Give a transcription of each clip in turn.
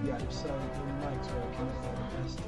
Yeah, so the mic's working for the best.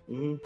Mhm.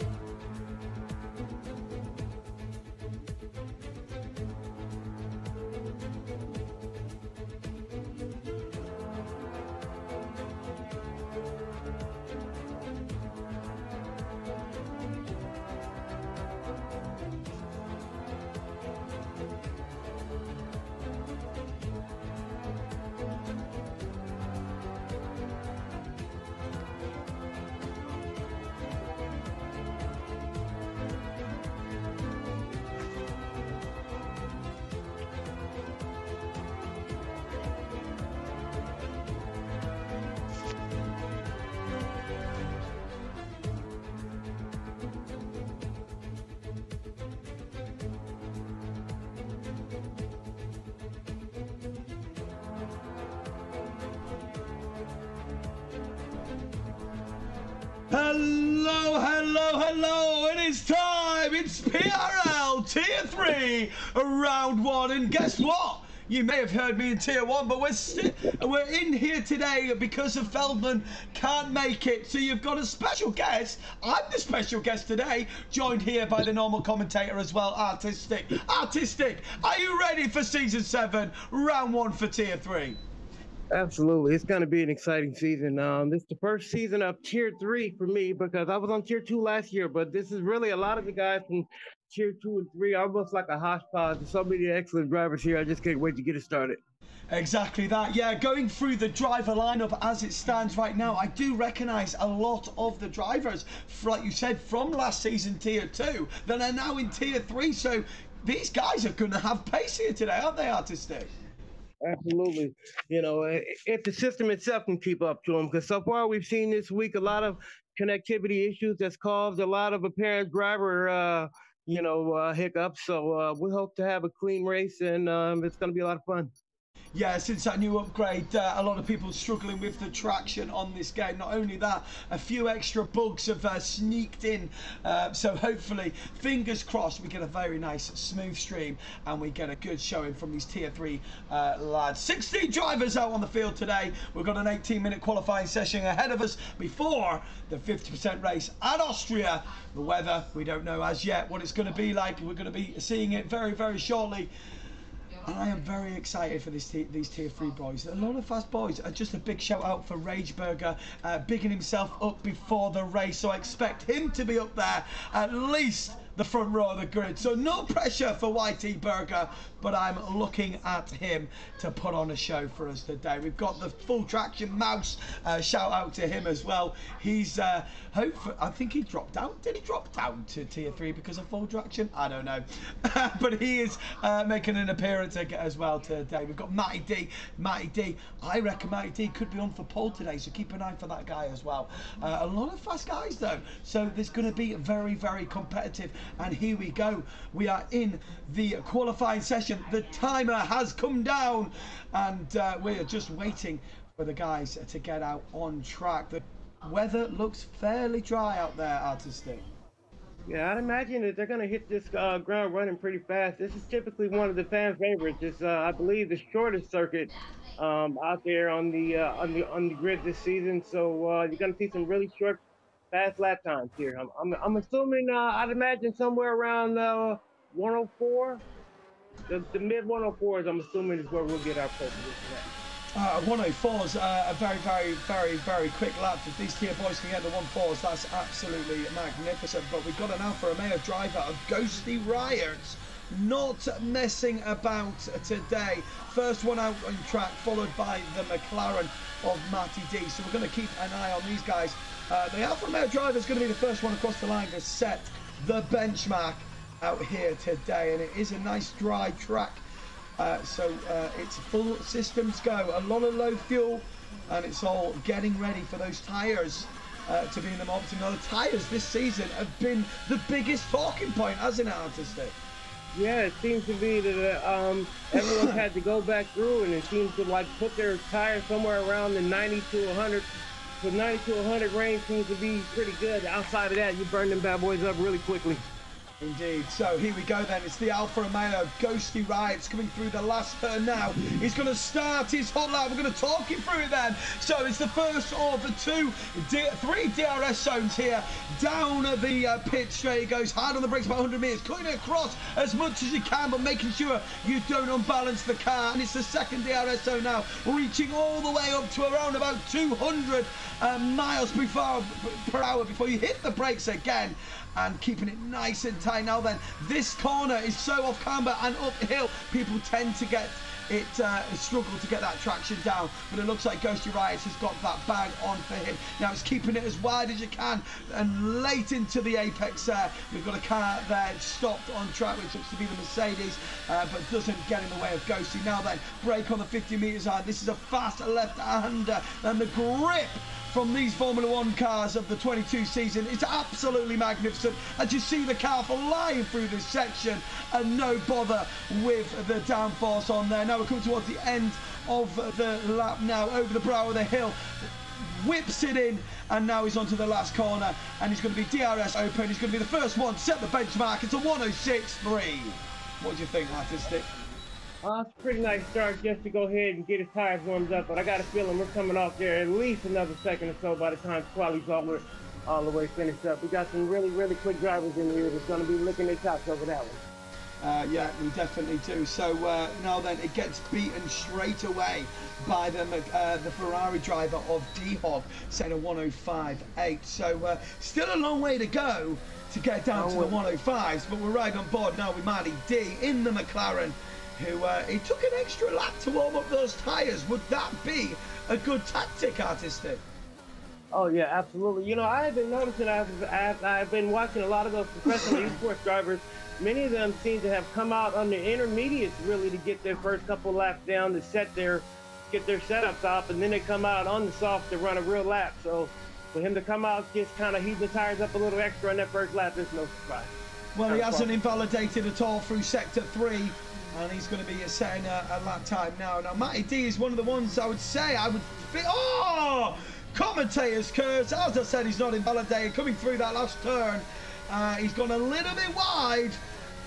Hello, hello, hello! It is time! It's PRL Tier 3 Round 1, and guess what? You may have heard me in Tier 1, but we're in here today because of Feldman can't make it. So you've got a special guest. I'm the special guest today, joined here by the normal commentator as well, Artistic. Artistic, are you ready for Season 7, Round 1 for Tier 3? Absolutely. It's going to be an exciting season. This is the first season of Tier 3 for me because I was on Tier 2 last year, but this is really a lot of the guys from Tier 2 and 3, almost like a hodgepodge. There's so many excellent drivers here. I just can't wait to get it started. Exactly that. Yeah, going through the driver lineup as it stands right now, I do recognise a lot of the drivers, like you said, from last season Tier 2 that are now in Tier 3. So these guys are going to have pace here today, aren't they, Artistic? Absolutely. You know, if the system itself can keep up to them, because so far we've seen this week a lot of connectivity issues that's caused a lot of apparent driver, hiccups. So we hope to have a clean race, and it's going to be a lot of fun. Yeah, since that new upgrade, a lot of people struggling with the traction on this game. Not only that, a few extra bugs have sneaked in. So hopefully, fingers crossed, we get a very nice smooth stream and we get a good showing from these tier 3 lads. 16 drivers out on the field today. We've got an 18-minute qualifying session ahead of us before the 50% race at Austria. The weather, we don't know as yet what it's going to be like. We're going to be seeing it very, very shortly. And I am very excited for these tier 3 boys. A lot of fast boys. Just a big shout out for Rageburger, bigging himself up before the race. So I expect him to be up there at least the front row of the grid. So no pressure for YT Burger, but I'm looking at him to put on a show for us today. We've got the full traction mouse. Shout out to him as well. He's I think he dropped down. Did he drop down to tier 3 because of full traction? I don't know. But he is making an appearance as well today. We've got Matty D. Matty D. I reckon Matty D could be on for pole today, so keep an eye for that guy as well. A lot of fast guys though, so there's going to be very, very competitive. And here we go. We are in the qualifying session. The timer has come down, and we are just waiting for the guys to get out on track. The weather looks fairly dry out there, Artistic. Yeah, I'd imagine that they're going to hit this ground running pretty fast. This is typically one of the fan favorites. It's, I believe, the shortest circuit out there on the grid this season. So you're going to see some really short, fast lap times here. I'm assuming I'd imagine somewhere around 104. The mid 104s, I'm assuming, is where we'll get our pole position at. 104 is a very, very, very, very quick lap. If these tier boys can get the 104s, that's absolutely magnificent. But we've got an Alfa Romeo driver of Ghosty Riots, not messing about today. First one out on track, followed by the McLaren of Matty D. So we're going to keep an eye on these guys. The Alfa Romeo driver is going to be the first one across the line to set the benchmark out here today, and it is a nice dry track. So it's full systems go, a lot of low fuel, and it's all getting ready for those tyres to be in the optimum. Now, the tyres this season have been the biggest talking point, hasn't it, Artistic? Yeah, it seems to be that everyone's had to go back through, and it seems to like put their tires somewhere around the 90 to 100. The 90 to 100 range seems to be pretty good. Outside of that, you burn them bad boys up really quickly. Indeed. So here we go then. It's the Alfa Romeo Ghosty Riots coming through the last turn now. He's going to start his hot lap. We're going to talk him through it then. So it's the first of the three DRS zones here. Down the pit straight. He goes hard on the brakes about 100 meters. Cutting it across as much as you can, but making sure you don't unbalance the car. And it's the second DRS zone now, reaching all the way up to around about 200 miles per hour before you hit the brakes again. And keeping it nice and tight. Now then, this corner is so off camber and uphill, people tend to get it struggle to get that traction down, but it looks like Ghosty Riots has got that bag on for him. Now it's keeping it as wide as you can, and late into the apex there, we've got a car there stopped on track, which looks to be the Mercedes, but doesn't get in the way of Ghosty. Now then, brake on the 50 metres line. This is a fast left-hander, and the grip from these Formula 1 cars of the 22 season is absolutely magnificent. As you see the car flying through this section, and no bother with the downforce on there. Now we're coming towards the end of the lap now, over the brow of the hill. Whips it in, and now he's onto the last corner, and he's going to be DRS open. He's going to be the first one to set the benchmark. It's a 106.3. What do you think, Artistic? It's a pretty nice start just to go ahead and get his tires warmed up, but I got a feeling we're coming off there at least another second or so by the time quality's all the way finished up. We got some really, really quick drivers in here that's going to be licking their chops over that one. Yeah, we definitely do. So now then, it gets beaten straight away by the Ferrari driver of D-Hog, saying a 105.8. So still a long way to go to get down to the 105s, but we're right on board now with Matty D in the McLaren, who he took an extra lap to warm up those tyres. Would that be a good tactic, Artistic? Oh yeah, absolutely. You know, I have been noticing I've been watching a lot of those professional esports drivers. Many of them seem to have come out on the intermediates really to get their first couple laps down to get their setups off, and then they come out on the soft to run a real lap. So for him to come out just kind of heat the tires up a little extra on that first lap, there's no surprise. Well, he hasn't invalidated at all through sector 3. And he's going to be setting a lap time now. Now, Matty D is one of the ones I would say I would fit. Oh! Commentator's curse. As I said, he's not invalidated. Coming through that last turn, he's gone a little bit wide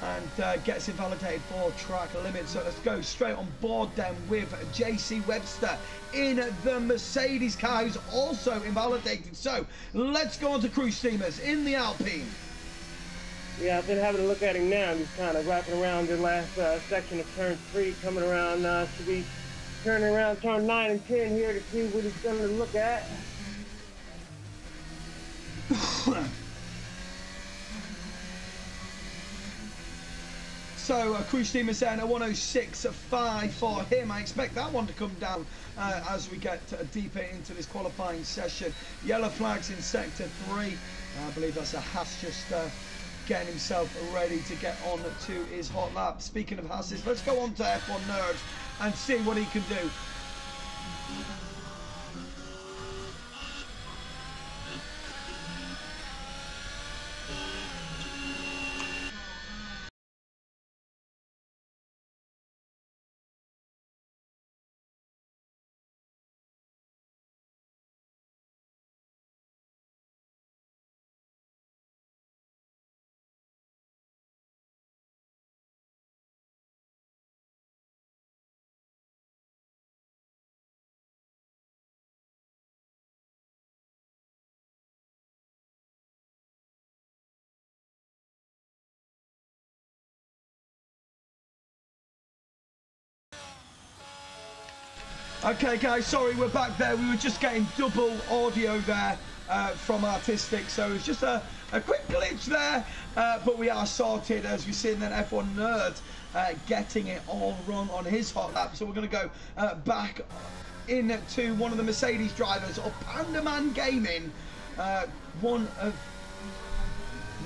and gets invalidated for track limit. So let's go straight on board then with JC Webster in the Mercedes car, who's also invalidated. So let's go on to Cruise Steamers in the Alpine. Yeah, I've been having a look at him now. He's kind of wrapping around the last section of turn 3, coming around, should be turning around turn 9 and 10 here to see what he's going to look at. So Cruise Steamer saying a 106.5 for him. I expect that one to come down as we get deeper into this qualifying session. Yellow flags in sector 3. I believe that's a Haas just getting himself ready to get on to his hot lap. Speaking of Haas's, let's go on to F1 Nerd and see what he can do. Okay guys, sorry, we're back there. We were just getting double audio there from Artistic, so it was just a quick glitch there, but we are sorted as we see in that F1 Nerd getting it all wrong on his hot lap. So we're going to go back into one of the Mercedes drivers of Pandaman Gaming. One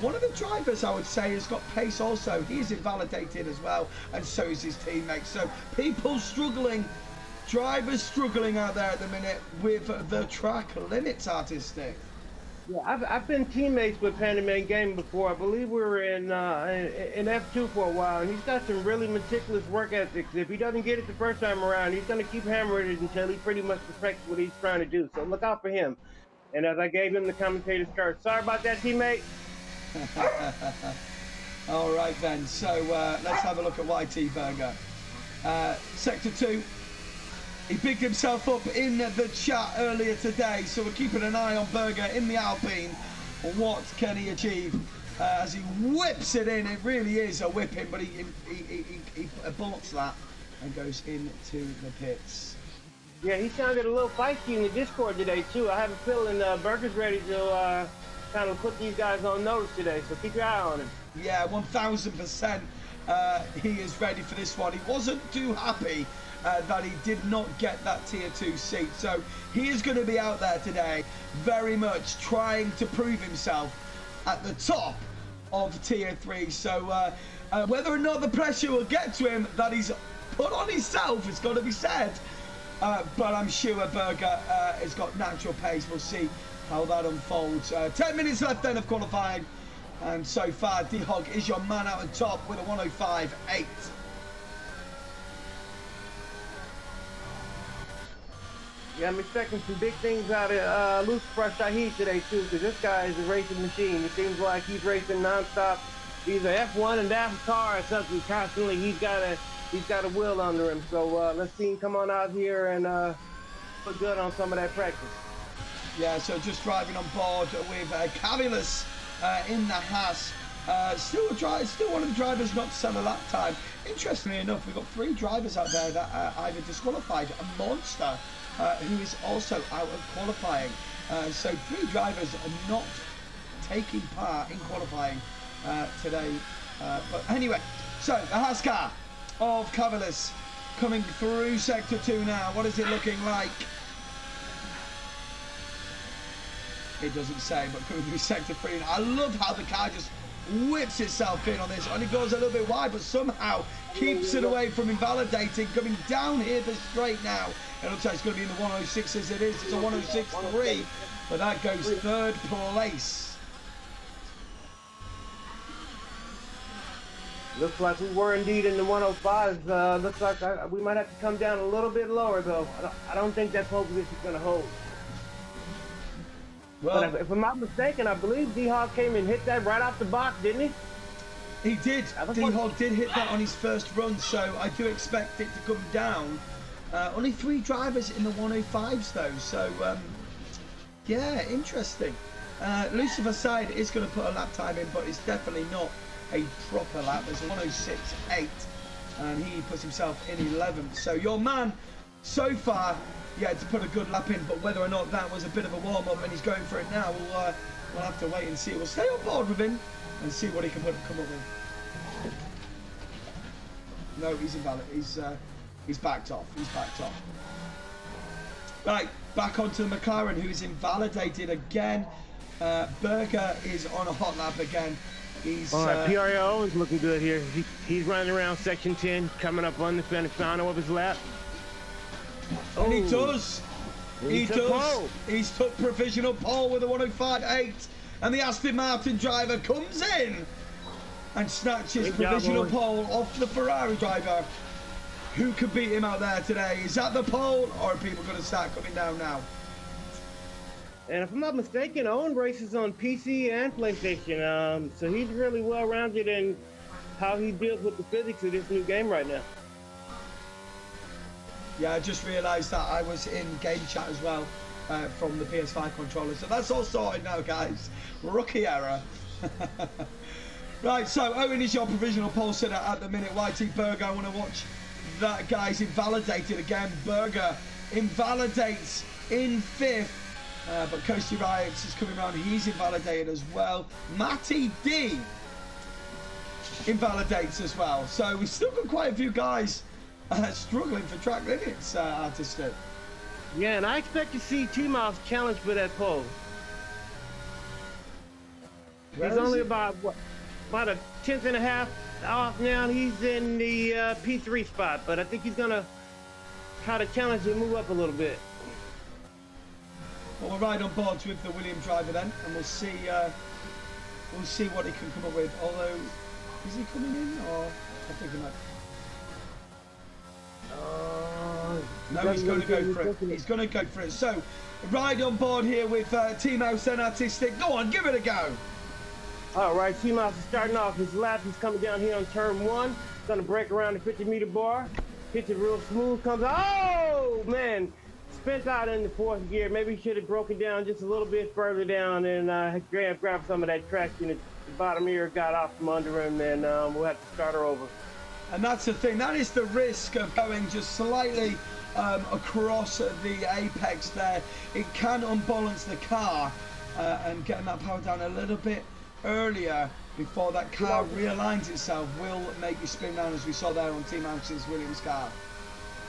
of the drivers, I would say, has got pace also. He's invalidated as well, and so is his teammate. So people struggling, drivers struggling out there at the minute with the track limits. Artistic. Yeah, I've been teammates with Pandaman Gaming before. I believe we were in F2 for a while, and he's got some really meticulous work ethics. If he doesn't get it the first time around, he's going to keep hammering it until he pretty much perfects what he's trying to do. So look out for him. And as I gave him the commentator's curse, sorry about that, teammate. All right then, so let's have a look at YT Burger. Sector 2. He picked himself up in the chat earlier today, so we're keeping an eye on Berger in the Alpine. What can he achieve as he whips it in? It really is a whipping, but he bolts that and goes into the pits. Yeah, he sounded a little feisty in the Discord today too. I have a feeling Berger's ready to kind of put these guys on notice today, so keep your eye on him. Yeah, 1000%. He is ready for this one. He wasn't too happy that he did not get that tier 2 seat, so he is going to be out there today very much trying to prove himself at the top of tier 3. So whether or not the pressure will get to him that he's put on himself, it's got to be said, but I'm sure Berger has got natural pace. We'll see how that unfolds. 10 minutes left then of qualifying, and so far D-Hog is your man out on top with a 105.8. Yeah, I'm expecting some big things out of Lucifer Shahid today too, because this guy is a racing machine. It seems like he's racing nonstop. He's a F1 and NASCAR or something constantly. He's got a wheel under him. So let's see him come on out here and put good on some of that practice. Yeah, so just driving on board with Cavillus in the Haas. Still one of the drivers not to sell a lap time. Interestingly enough, we've got 3 drivers out there that are either disqualified. A Monster, who is also out of qualifying. So 3 drivers are not taking part in qualifying today. But anyway, so the Haas car of Cavillus coming through sector 2 now. What is it looking like? It doesn't say, but coming through sector 3. And I love how the car just whips itself in on this. Only goes a little bit wide, but somehow keeps it away from invalidating. Coming down here the straight now. It looks like it's going to be in the 106 as it is. It's a 106.3, but that goes 3rd place. Looks like we were indeed in the 105s. Looks like we might have to come down a little bit lower, though. I don't think that pole position is going to hold. Well, but if I'm not mistaken, I believe D-Hog came and hit that right off the box, didn't he? He did. D-Hog did hit that on his first run, so I do expect it to come down. Only 3 drivers in the 105s, though, so yeah, interesting. Lucifer Side is going to put a lap time in, but it's definitely not a proper lap. There's a 106.8, and he puts himself in 11th. So your man, so far, yeah, to put a good lap in, but whether or not that was a bit of a warm-up and he's going for it now, we'll have to wait and see. We'll stay on board with him and see what he can come up with. No, he's invalid. He's backed off. He's backed off. Right, back onto the McLaren, who is invalidated again. Berger is on a hot lap again. He's PRO is looking good here. He's running around section 10, coming up on the finish line of his lap. And he does. He does. He's took provisional pole with a 105.8, and the Aston Martin driver comes in and snatches provisional pole off the Ferrari driver. Who could beat him out there today? Is that the pole, or are people going to start coming down now? And if I'm not mistaken, Owen races on PC and PlayStation, so he's really well-rounded in how he deals with the physics of this new game right now. Yeah, I just realised that I was in game chat as well from the PS5 controller, so that's all sorted now, guys. Rookie error. Right, so Owen is your provisional pole sitter at the minute. YT Berger, I want to watch that guy's invalidated again. Berger invalidates in 5th. But Coasty Riots is coming around. He's invalidated as well. Matty D invalidates as well. So we've still got quite a few guys struggling for track limits, Artistic. Yeah, and I expect to see T-Mouse challenge for that pole. He's only about a 10th and a half off now. He's in the P3 spot, but I think he's going to try to challenge and move up a little bit. Well, we'll ride on board with the Williams driver then, and we'll see what he can come up with. Although, is he coming in, or I think he might. No, he's going to go for it. He's going to go for it. So, ride on board here with T-Mouse and Artistic. Go on, give it a go. All right, T-Mouse is starting off his lap. He's coming down here on turn 1. Going to break around the 50-meter bar. Hits it real smooth. Comes. Oh man! Spent out in the 4th gear. Maybe he should have broken down just a little bit further down and grabbed some of that traction. The bottom ear got off from under him, and we'll have to start her over. And that's the thing. That is the risk of going just slightly across the apex there. It can unbalance the car and getting that power down a little bit earlier before that car realigns itself will make you spin down, as we saw there on Team Mouse's Williams car.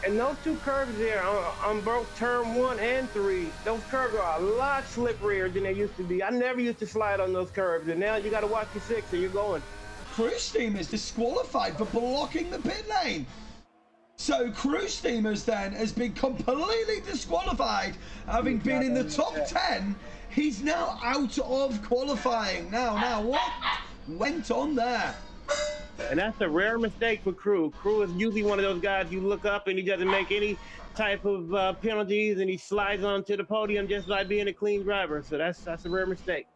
And those 2 curves there on both turn 1 and 3, those curves are a lot slipperier than they used to be. I never used to slide on those curves, and now you got to watch your 6 or you're going. Cruise Team is disqualified for blocking the pit lane. So Cruise Teamers then has been completely disqualified, having been in the top 10. He's now out of qualifying. Now what went on there? And that's a rare mistake for Crew. Crew is usually one of those guys you look up and he doesn't make any type of penalties, and he slides onto the podium just by being a clean driver. So that's a rare mistake.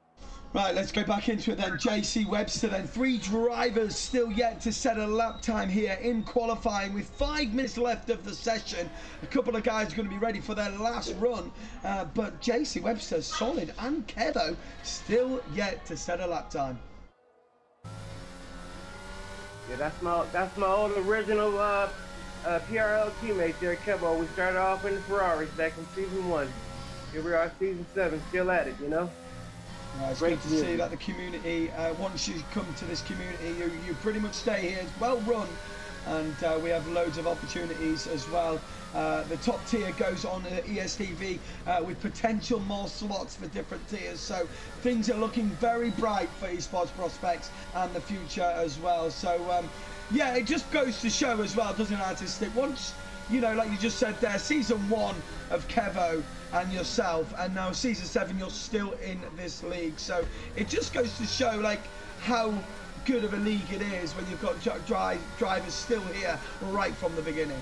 Right, let's go back into it then. JC Webster then. 3 drivers still yet to set a lap time here in qualifying with 5 minutes left of the session. A couple of guys are going to be ready for their last run. But JC Webster, solid, and Kevo still yet to set a lap time. Yeah, that's my old original PRL teammate there, Kevo. We started off in the Ferraris back in season 1. Here we are, season 7, still at it, you know. It's great to see that the community, once you come to this community, you pretty much stay here. It's well run, and we have loads of opportunities as well. The top tier goes on ESTV with potential more slots for different tiers, so things are looking very bright for esports prospects and the future as well. So yeah, it just goes to show as well, doesn't it, Artistic? Once, you know, like you just said there, season 1 of Kevo and yourself, and now season 7 you're still in this league, so it just goes to show like how good of a league it is when you've got drivers still here right from the beginning.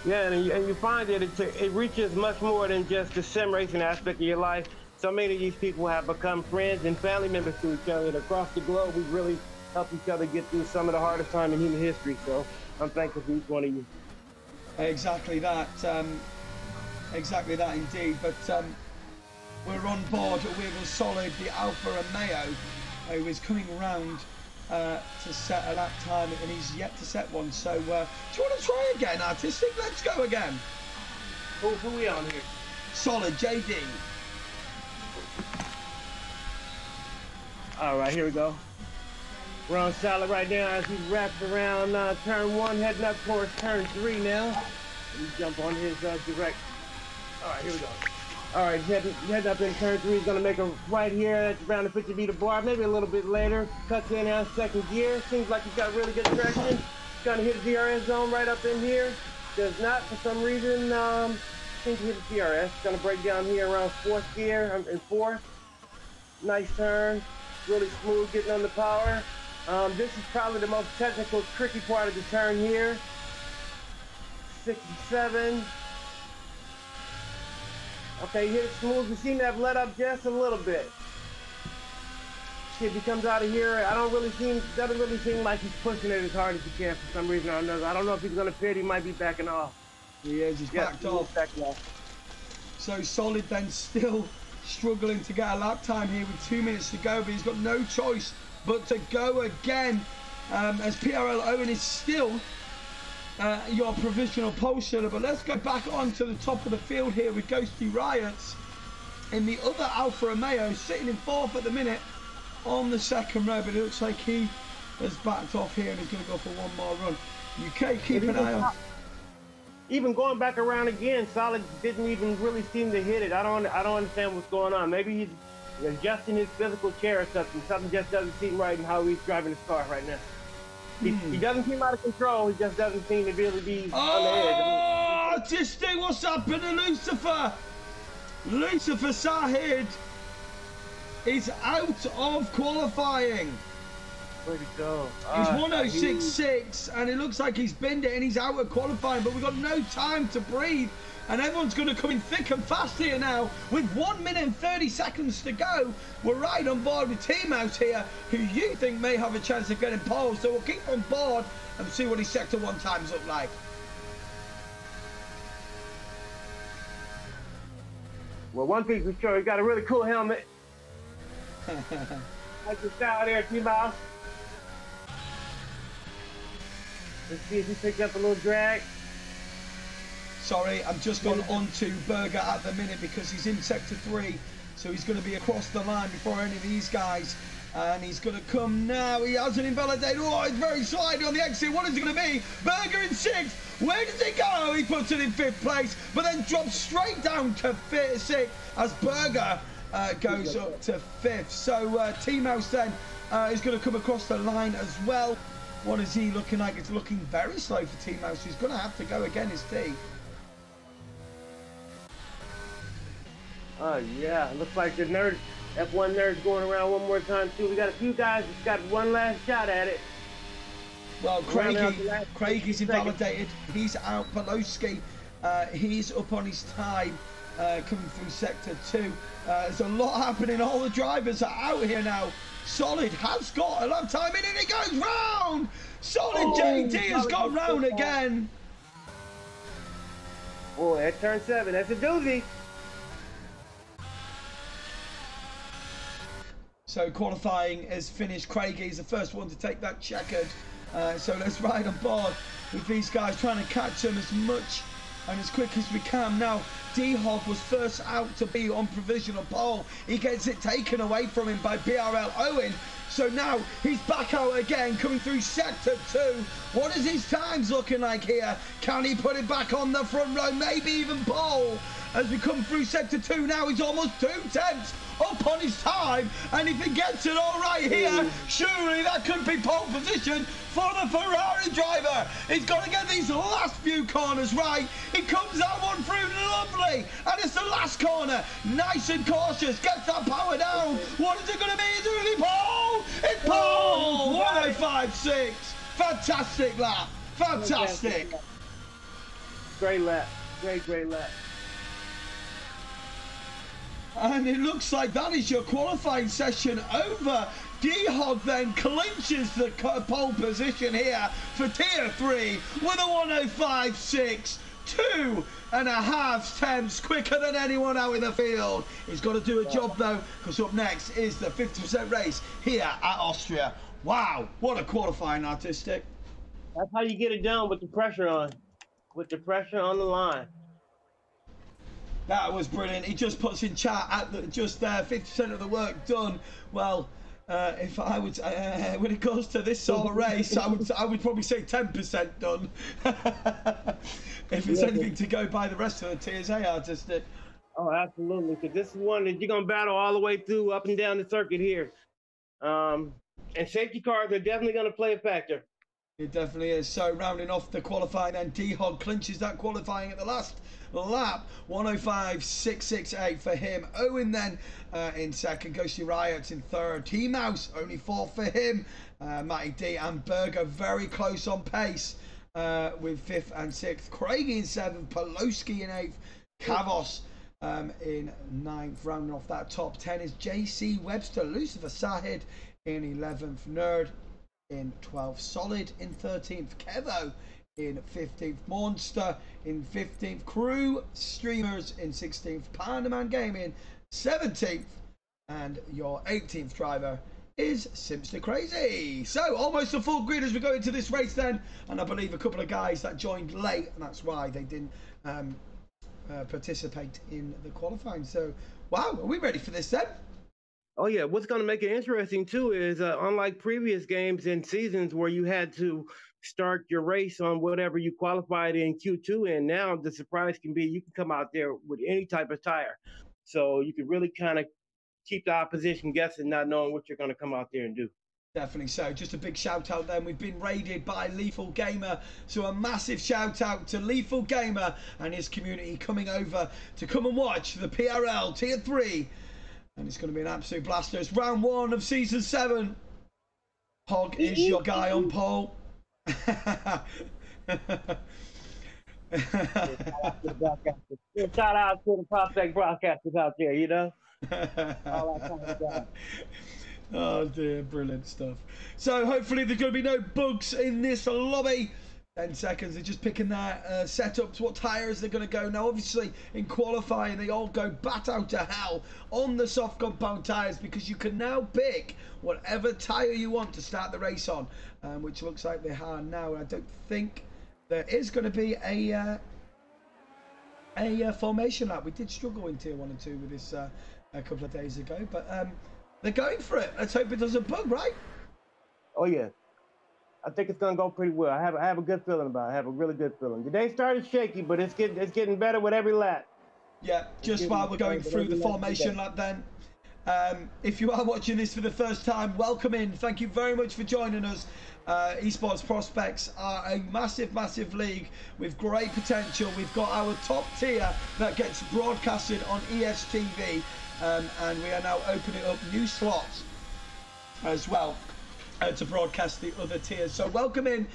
Yeah, and you find that it reaches much more than just the sim racing aspect of your life. So many of these people have become friends and family members to each other. And across the globe, we really help each other get through some of the hardest time in human history. So I'm thankful for each one of you. Exactly that. Exactly that indeed. But we're on board with Solid, the Alfa Romeo, who is coming around to set a lap time, and he's yet to set one. So do you want to try again, Artistic? Let's go again. Who are we on here? Solid, JD. All right, here we go. We're on Solid right now as he wraps around turn 1, heading up towards turn 3 now. Let me jump on his direct. All right, here we go. All right, heading up in turn 3. He's going to make a right here at around the 50 meter bar, maybe a little bit later. Cuts in on second gear. Seems like he's got really good traction. He's going to hit the DRS zone right up in here. Does not, for some reason, seem to hit the DRS. Going to break down here around fourth gear, in fourth. Nice turn. Really smooth getting on the power. This is probably the most technical, tricky part of the turn here. 67. Okay, hit it smooth. We seem to have let up just a little bit. See if he comes out of here. Doesn't really seem like he's pushing it as hard as he can for some reason or another. I don't know if he's gonna pit. He might be backing off. He is. He's backed off. So Solid then still struggling to get a lap time here with 2 minutes to go, but he's got no choice but to go again, as PRL Owen is still your provisional pole sitter. But let's go back onto the top of the field here with Ghosty Riots in the other Alfa Romeo, sitting in fourth at the minute on the second row, but it looks like he has backed off here and is going to go for one more run. UK, keep an eye on. Even going back around again, Solid didn't even really seem to hit it. I don't understand what's going on. Maybe he's adjusting his physical chair or something. Something just doesn't seem right in how he's driving his car right now. He doesn't seem out of control. He just doesn't seem to really be on the edge. Oh, Artistic, what's happened to Lucifer? Lucifer Sahid is out of qualifying. Where'd he go? He's 106.6 and it looks like he's binned it and he's out of qualifying, but we've got no time to breathe and everyone's going to come in thick and fast here now with 1 minute and 30 seconds to go. We're right on board with Team House here, who you think may have a chance of getting pole, so we'll keep on board and see what his sector 1 times up like. Well, one thing for sure, he got a really cool helmet. Like the style there, T-Mouse. Let's see if he picked up a little drag. Sorry, I'm just gone on to Berger at the minute because he's in sector 3, so he's going to be across the line before any of these guys, and he's going to come now. He hasn't invalidated. Oh, he's very slidey on the exit. What is it going to be? Berger in 6th. Where does he go? He puts it in 5th place, but then drops straight down to 6th as Berger goes up to 5th. So Team House then is going to come across the line as well. What is he looking like? It's looking very slow for Team House. He's going to have to go again, is T. Oh yeah, looks like the nerd, F1 nerd's going around one more time too. We got a few guys that's got one last shot at it. Well, Craig is invalidated. He's out. Paloski, he's up on his time, coming through sector 2. There's a lot happening. All the drivers are out here now. Solid has got a lap time in and it goes round. Solid JD has got round again. Boy, at turn 7, that's a doozy. So qualifying is finished. Craigie is the first one to take that checkered. So let's ride on board with these guys, trying to catch them as much and as quick as we can. Now, D-Hog was first out to be on provisional pole. He gets it taken away from him by PRL Owen. So now he's back out again, coming through sector 2. What is his times looking like here? Can he put it back on the front row? Maybe even pole. As we come through sector 2 now, he's almost 2 tenths up on his time, and if he gets it all right here, surely that could be pole position for the Ferrari driver. He's got to get these last few corners right. He comes that one through lovely, and it's the last corner. Nice and cautious, gets that power down. What is it going to be? Is it going to be pole? In pole! 105.6. Fantastic lap. Fantastic. Great lap. Great lap. And it looks like that is your qualifying session over. D-Hog then clinches the pole position here for Tier 3 with a 105.6. 2.5 tenths quicker than anyone out in the field. He's got to do a job though, because up next is the 50% race here at Austria. Wow, what a qualifying artistic. That's how you get it done with the pressure on. With the pressure on the line. That was brilliant. He just puts in chat at just there, 50% of the work done. Well, if I would, when it goes to this sort of race, I would probably say 10% done. If it's anything to go by the rest of the tiers, hey, artistic. Oh, absolutely. Because this is one that you're gonna battle all the way through, up and down the circuit here. And safety cars are definitely gonna play a factor. It definitely is. So rounding off the qualifying, and D-Hog clinches that qualifying at the last lap. 105.668 for him. Owen then in second. Ghosty Riots in third. T-Mouse only fourth for him. Matty D and Berger very close on pace with fifth and sixth. Craigie in seventh. Poloski in eighth. Kavos in ninth. Rounding off that top 10 is JC Webster. Lucifer Sahid in 11th. Nerd in 12th. Solid in 13th. Kevo in 15th. Monster in 15th. Crew Streamers in 16th. Pandaman Gaming 17th. And your 18th driver is Simpster Crazy. So almost a full grid as we go into this race then. And I believe a couple of guys that joined late, and that's why they didn't participate in the qualifying. So wow, are we ready for this then? Oh yeah, what's going to make it interesting too is unlike previous games and seasons where you had to start your race on whatever you qualified in Q2, and now the surprise can be you can come out there with any type of tire. So you can really kind of keep the opposition guessing, not knowing what you're going to come out there and do. Definitely so. Just a big shout out then. We've been raided by Lethal Gamer. So a massive shout out to Lethal Gamer and his community coming over to come and watch the PRL Tier 3. And it's going to be an absolute blaster. It's round 1 of Season 7. Hog is your guy on pole. Shout out to the Prospect broadcasters out there, you know? All that kind of stuff. Oh dear, brilliant stuff. So hopefully there's going to be no bugs in this lobby. 10 seconds, they're just picking their setups, what tyres they're going to go. Now obviously in qualifying they all go bat out to hell on the soft compound tyres, because you can now pick whatever tyre you want to start the race on, which looks like they are now. I don't think there is going to be a formation lap. We did struggle in Tier 1 and 2 with this a couple of days ago, but they're going for it. Let's hope it doesn't bug, right? Oh yeah, I think it's gonna go pretty well. I have a good feeling about it. I have a really good feeling. The day started shaky, but it's getting better with every lap. Yeah, just while we're going through the formation lap then. If you are watching this for the first time, welcome in. Thank you very much for joining us. Esports Prospects are a massive league with great potential. We've got our top tier that gets broadcasted on ESTV, and we are now opening up new slots as well to broadcast the other tiers. So welcome in,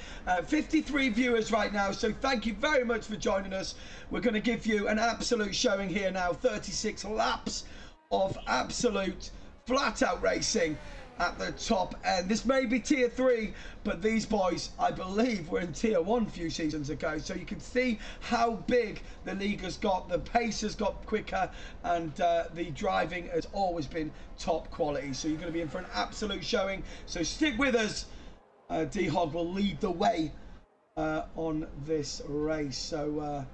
53 viewers right now, so thank you very much for joining us. We're going to give you an absolute showing here now. 36 laps of absolute flat out racing at the top end. This may be Tier 3, but these boys, I believe, were in Tier 1 a few seasons ago. So you can see how big the league has got. The pace has got quicker, and the driving has always been top quality. So you're going to be in for an absolute showing. So stick with us. D-Hog will lead the way on this race. So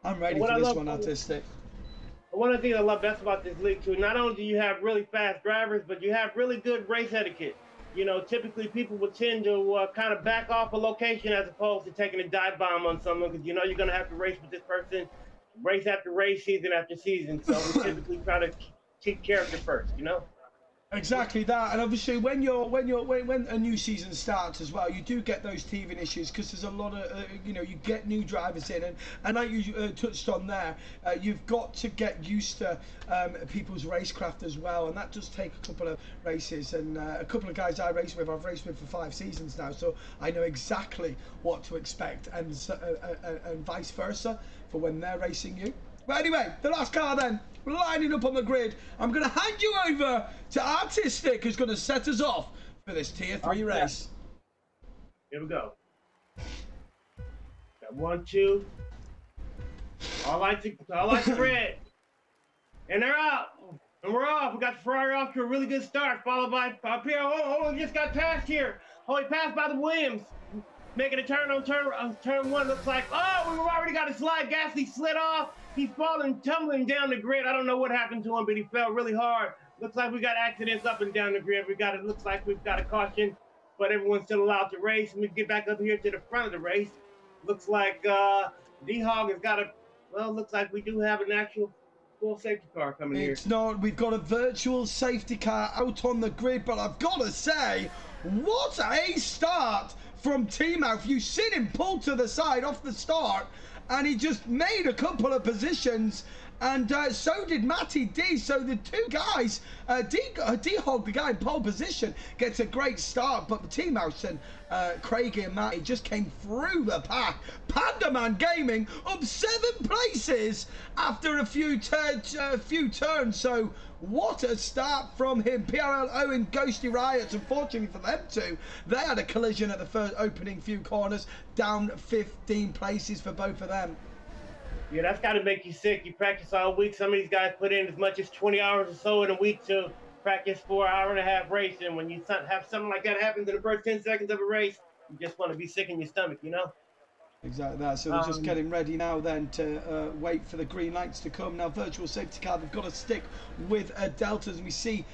I'm ready for this one, Artistic. One of the things I love best about this league too, not only do you have really fast drivers, but you have really good race etiquette. You know, typically people would tend to kind of back off a location as opposed to taking a dive bomb on someone, because you know you're going to have to race with this person race after race, season after season. So we typically try to keep character first, you know? Exactly that, and obviously when a new season starts as well, you do get those teething issues because there's a lot of you know, you get new drivers in, and like you touched on there, you've got to get used to people's racecraft as well, and that does take a couple of races. And a couple of guys I've raced with for 5 seasons now, so I know exactly what to expect, and vice versa for when they're racing you. But anyway, the last car then, lining up on the grid. I'm going to hand you over to Artistic, who's going to set us off for this Tier 3 race. Here we go. Got 1, 2. I like the red. And they're out. And we're off. We got the Ferrari off to a really good start, followed by Pierre. Oh, we just got passed here. Oh, he passed by the Williams. Making a turn on turn 1. Looks like, oh, we've already got a slide. Gasly slid off. He's falling, tumbling down the grid. I don't know what happened to him, but he fell really hard. Looks like we got accidents up and down the grid. Looks like we've got a caution, but everyone's still allowed to race. And we get back up here to the front of the race. Looks like D-Hog has got looks like we do have an actual full safety car coming here. It's not. We've got a virtual safety car out on the grid, but I've got to say, what a start from T-Mouth. You've seen him pull to the side off the start, and he just made a couple of positions, and so did Matty D. So the two guys, D-Hog, the guy in pole position, gets a great start, but T-Mouse and Craigie and Matty just came through the pack. Pandaman Gaming up 7 places after a few turns, so what a start from him. PRL Owen, Ghosty Riots, unfortunately for them two, they had a collision at the first opening few corners, down 15 places for both of them. Yeah, that's got to make you sick. You practice all week. Some of these guys put in as much as 20 hours or so in a week to practice for an hour-and-a-half race, and when you have something like that happen in the first 10 seconds of a race, you just want to be sick in your stomach, you know? Exactly that. So they're just getting ready now then to wait for the green lights to come. Now virtual safety car, they've got to stick with deltas, and we see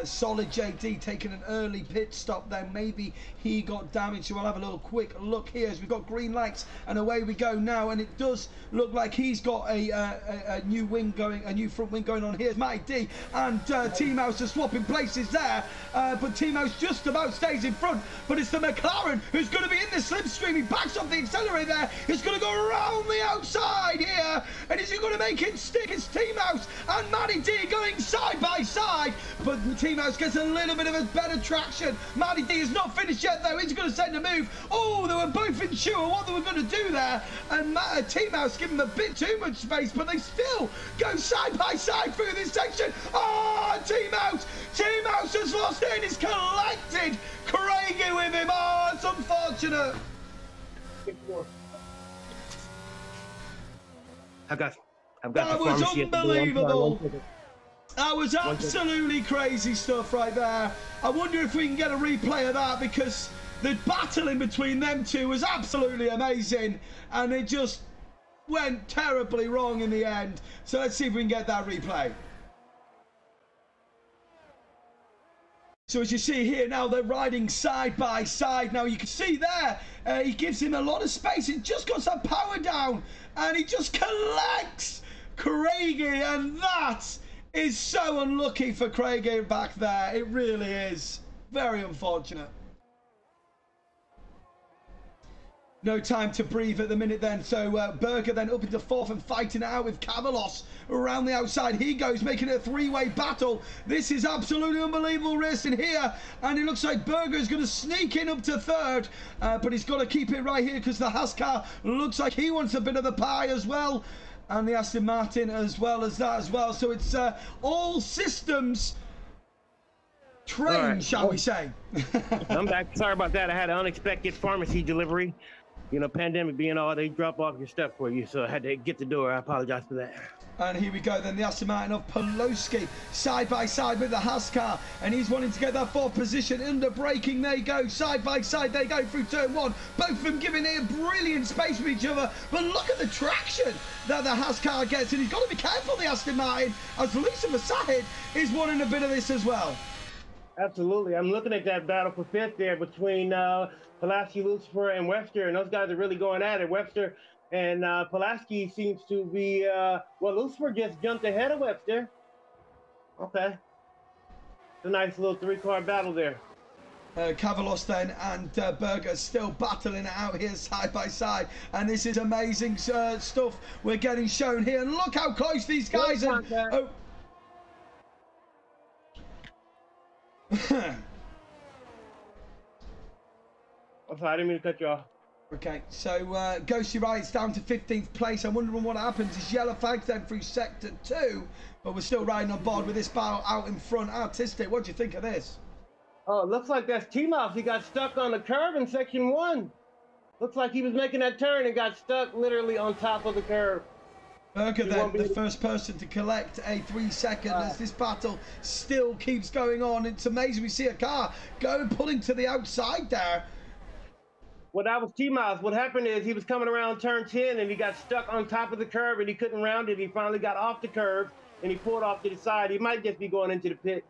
Solid JD taking an early pit stop there. Maybe he got damaged, so we'll have a little quick look here as we've got green lights, and away we go now. And it does look like he's got a new wing going, a new front wing going on. Here's Matty D and T-Mouse are swapping places there, but T-Mouse just about stays in front, but it's the McLaren who's going to be in the slipstream. He backs off the accelerator there. He's going to go around the outside here, and is he going to make it stick? It's T-Mouse and Matty D going side by side, but T-Mouse gets a little bit of a better traction. Matty D is not finished yet though. He's going to send a move. Oh, they were both unsure what they were going to do there, and T-Mouse giving them a bit too much space, but they still go side by side through this section. Oh, T-Mouse has lost it and he's collected Craigie with him. Oh, it's unfortunate. That was unbelievable. That was absolutely crazy stuff right there. I wonder if we can get a replay of that, because the battle in between them two was absolutely amazing, and it just went terribly wrong in the end. So let's see if we can get that replay. So as you see here now, they're riding side by side. Now you can see there, he gives him a lot of space. He just got some power down, and he just collects Craigie, and that is so unlucky for Craigie back there. It really is. Very unfortunate. No time to breathe at the minute then, so Berger then up into 4th and fighting it out with Cavalos around the outside. He goes, making it a 3-way battle. This is absolutely unbelievable racing here, and it looks like Berger is going to sneak in up to 3rd, but he's got to keep it right here because the Haas car looks like he wants a bit of the pie as well, and the Aston Martin as well as that as well. So it's all systems trained, shall we say. I'm back. Sorry about that. I had an unexpected pharmacy delivery. You know, pandemic being all, they drop off your stuff for you, so I had to get the door. I apologize for that. And here we go then, the Aston Martin of Poloski side by side with the Haas car, and he's wanting to get that 4th position. Under braking they go, side by side they go through turn 1, both of them giving it a brilliant space with each other, but look at the traction that the Haas car gets, and he's got to be careful, the Aston Martin, as Lucifer Sahid is wanting a bit of this as well. Absolutely. I'm looking at that battle for 5th there between Pulaski, Lucifer, and Webster, and those guys are really going at it. Webster and Pulaski seems to be, well, Lucifer just jumped ahead of Webster. Okay. It's a nice little three-car battle there. Cavalos then and Berger still battling it out here side by side, and this is amazing stuff we're getting shown here. And look how close these guys are. Oh. I'm sorry, I didn't mean to cut you off. Okay, so Ghosty Riot's down to 15th place. I'm wondering what happens. Is yellow flags then through sector 2, but we're still riding on board with this battle out in front. Artistic, what do you think of this? Oh, it looks like that's T-Mouse. He got stuck on the curb in section 1. Looks like he was making that turn and got stuck literally on top of the curb. Berger then, the first person to collect a 3-second as this battle still keeps going on. It's amazing. We see a car pulling to the outside there. Well, that was T-Mouse. What happened is he was coming around turn 10 and he got stuck on top of the curb and he couldn't round it. He finally got off the curb and he pulled off to the side. He might just be going into the pit.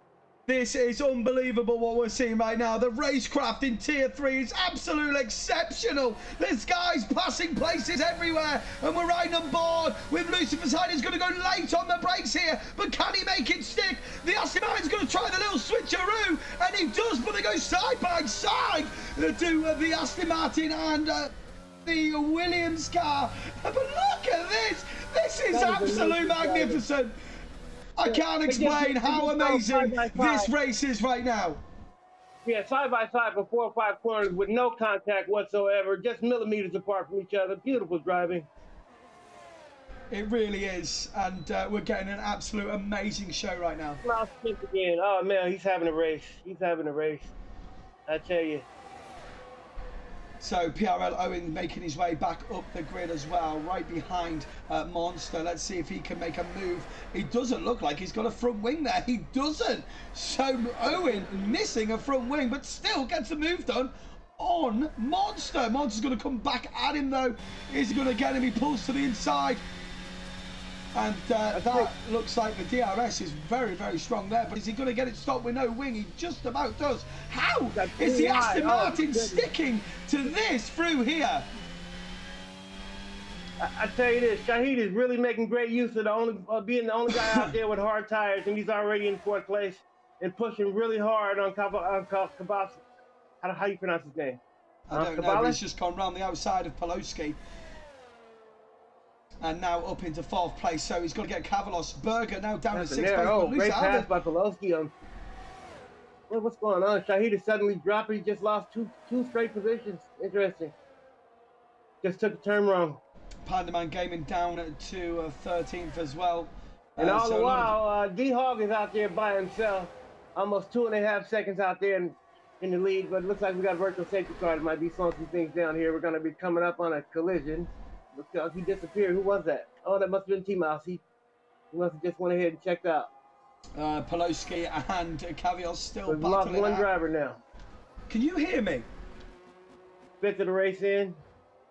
This is unbelievable what we're seeing right now. The racecraft in Tier 3 is absolutely exceptional. There's guys passing places everywhere, and we're riding on board with Lucifer's Hide. He's going to go late on the brakes here, but can he make it stick? The Aston Martin's going to try the little switcheroo, and he does, but they go side by side to the Aston Martin and the Williams car. But look at this. This is absolute magnificent. I can't explain how amazing this race is right now. Yeah, side by side for 4 or 5 corners with no contact whatsoever, just millimeters apart from each other. Beautiful driving. It really is, and we're getting an absolute amazing show right now. Again. Oh man, he's having a race. He's having a race. I tell you. So PRL Owen making his way back up the grid as well, right behind Monster. Let's see if he can make a move. He doesn't look like he's got a front wing there. He doesn't. So Owen missing a front wing, but still gets a move done on Monster. Monster's going to come back at him though. Is he going to get him? He pulls to the inside. And that looks like the DRS is very, very strong there. But is he going to get it stopped with no wing? He just about does. How is the Aston Martin sticking to this through here? I tell you this, Shahid is really making great use of being the only guy out there with hard tires, and he's already in 4th place and pushing really hard on Kabas. How do you pronounce his name? I don't know, but he's just gone round the outside of Poloski. And now up into 4th place, so he's got to get Cavalos. Berger now down to 6th place. Oh, great pass by Poloski. What's going on? Shahid is suddenly dropping. He just lost two straight positions. Interesting. Just took a turn wrong. Pandaman Gaming down to 13th as well. And all the while, D-Hog is out there by himself. Almost 2.5 seconds out there in the lead, but it looks like we got a virtual safety car that might be slowing some things down here. We're going to be coming up on a collision. Because he disappeared. Who was that? Oh, that must have been T-Mouse. He must have just went ahead and checked out. Poloski and Cavios still so we've lost one driver now. Can you hear me? 5th of the race in.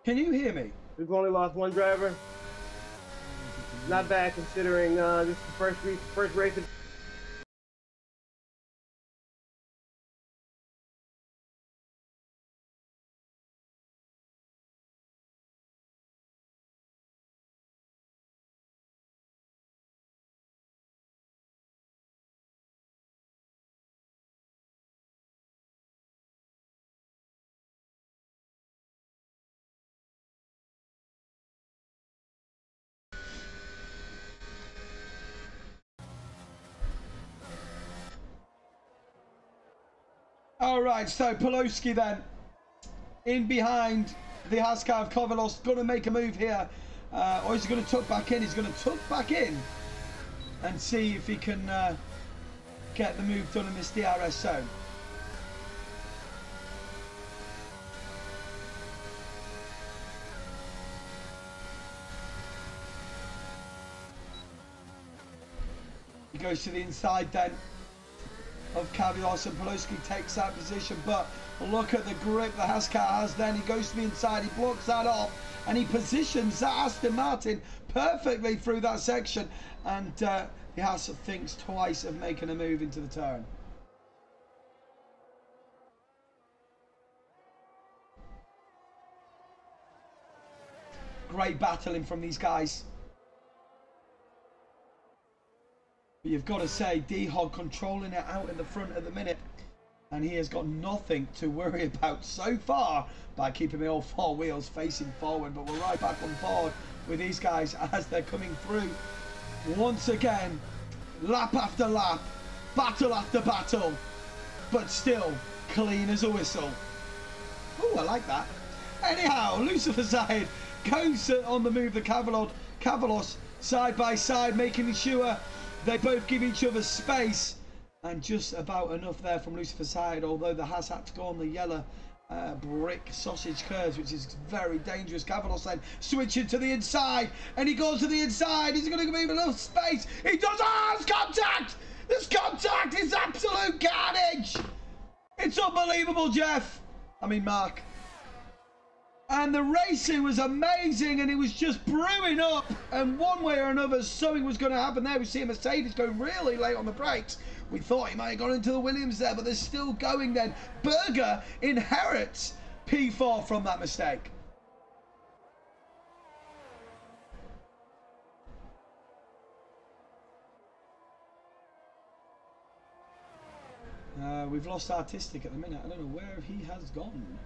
Can you hear me? We've only lost one driver. Not bad considering this is the first race. All right, so Poloski then in behind the Haskar of Kovalos, going to make a move here. Or is he going to tuck back in? He's going to tuck back in and see if he can get the move done in this DRS zone. He goes to the inside then of Cavios, and Poloski takes that position, but look at the grip the Haskar has then. He goes to the inside, he blocks that off, and he positions that Aston Martin perfectly through that section, and the Haas thinks twice of making a move into the turn. Great battling from these guys. But you've got to say, D-Hog controlling it out in the front at the minute. And he has got nothing to worry about so far by keeping all four wheels facing forward. But we're right back on board with these guys as they're coming through. Once again, lap after lap, battle after battle, but still clean as a whistle. Oh, I like that. Anyhow, Lucifer side goes on the move. The Cavalos side by side, making sure they both give each other space. And just about enough there from Lucifer's side, although the has had to go on the yellow brick sausage curves, which is very dangerous. Cavalos then switching to the inside, and he goes to the inside. He's going to give enough space. He does. Oh, there's contact! There's contact! It's absolute carnage! It's unbelievable, Jeff. I mean, Mark. And the racing was amazing, and it was just brewing up. And one way or another, something was going to happen there. We see a Mercedes go really late on the brakes. We thought he might have gone into the Williams there, but they're still going then. Berger inherits P4 from that mistake. We've lost Artistic at the minute. I don't know where he has gone.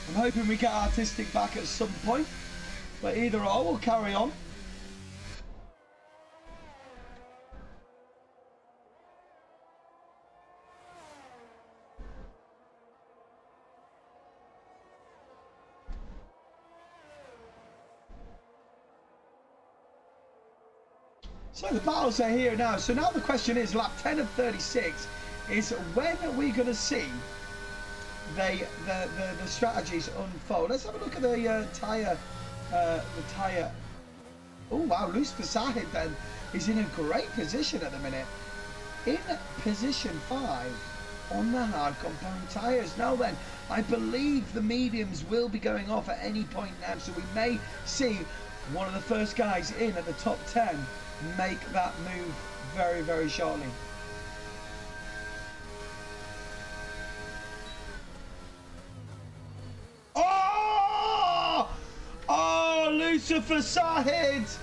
I'm hoping we get Artistic back at some point, but either or, we'll carry on. So the battles are here now. So now the question is, lap 10 of 36 is when are we going to see the strategies unfold? Let's have a look at the tyre. Oh wow, Lucifer Sahid then is in a great position at the minute. In position 5 on the hard compound tyres. Now then, I believe the mediums will be going off at any point now, so we may see one of the first guys in at the top 10 make that move very, very shortly. Oh, Lucifer Sahid!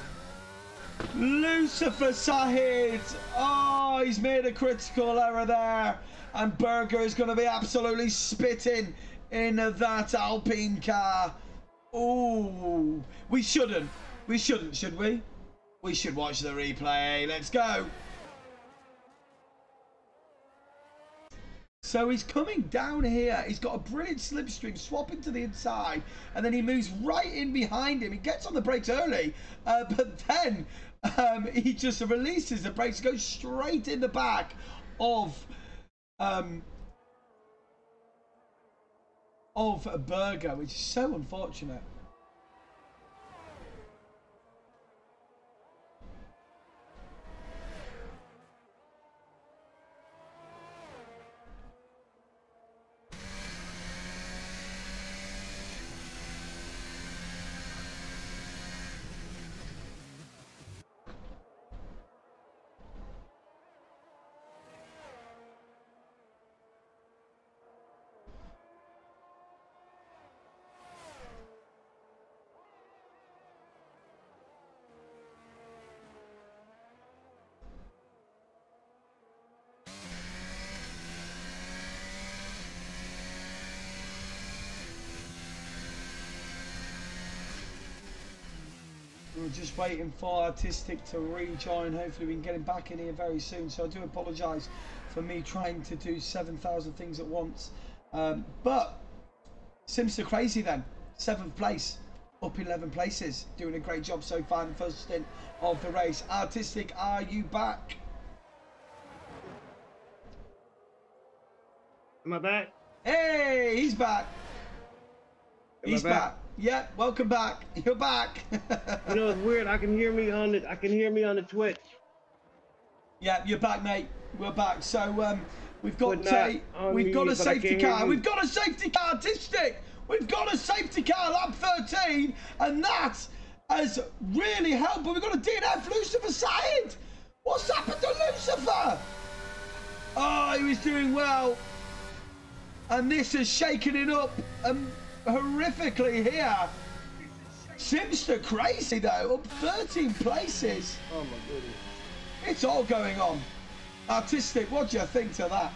Lucifer Sahid! Oh, he's made a critical error there. And Berger is going to be absolutely spitting in that Alpine car. Oh, we shouldn't. We shouldn't, should we? We should watch the replay. Let's go. So he's coming down here. He's got a brilliant slipstream, swapping to the inside, and then he moves right in behind him. He gets on the brakes early, but then he just releases the brakes, goes straight in the back of Berger, which is so unfortunate. We're just waiting for Artistic to rejoin. Hopefully we can get him back in here very soon. So I do apologise for me trying to do 7,000 things at once. But Simster Crazy then, 7th place, up 11 places. Doing a great job so far in the first stint of the race. Artistic, are you back? Am I back? Hey, he's back. He's I back? back. Yeah, welcome back. You're back. You know, it's weird. I can hear me on the Twitch. Yeah, you're back, mate. We're back. So we've got We've got a safety car. We've got a safety car, Artistic. We've got a safety car, lap 13, and that has really helped. But we've got a DNF, Lucifer side. What's happened to Lucifer? Oh, he was doing well, and this has shaken it up horrifically here. Simster crazy though, up 13 places. Oh my goodness. It's all going on. Artistic, what do you think to that?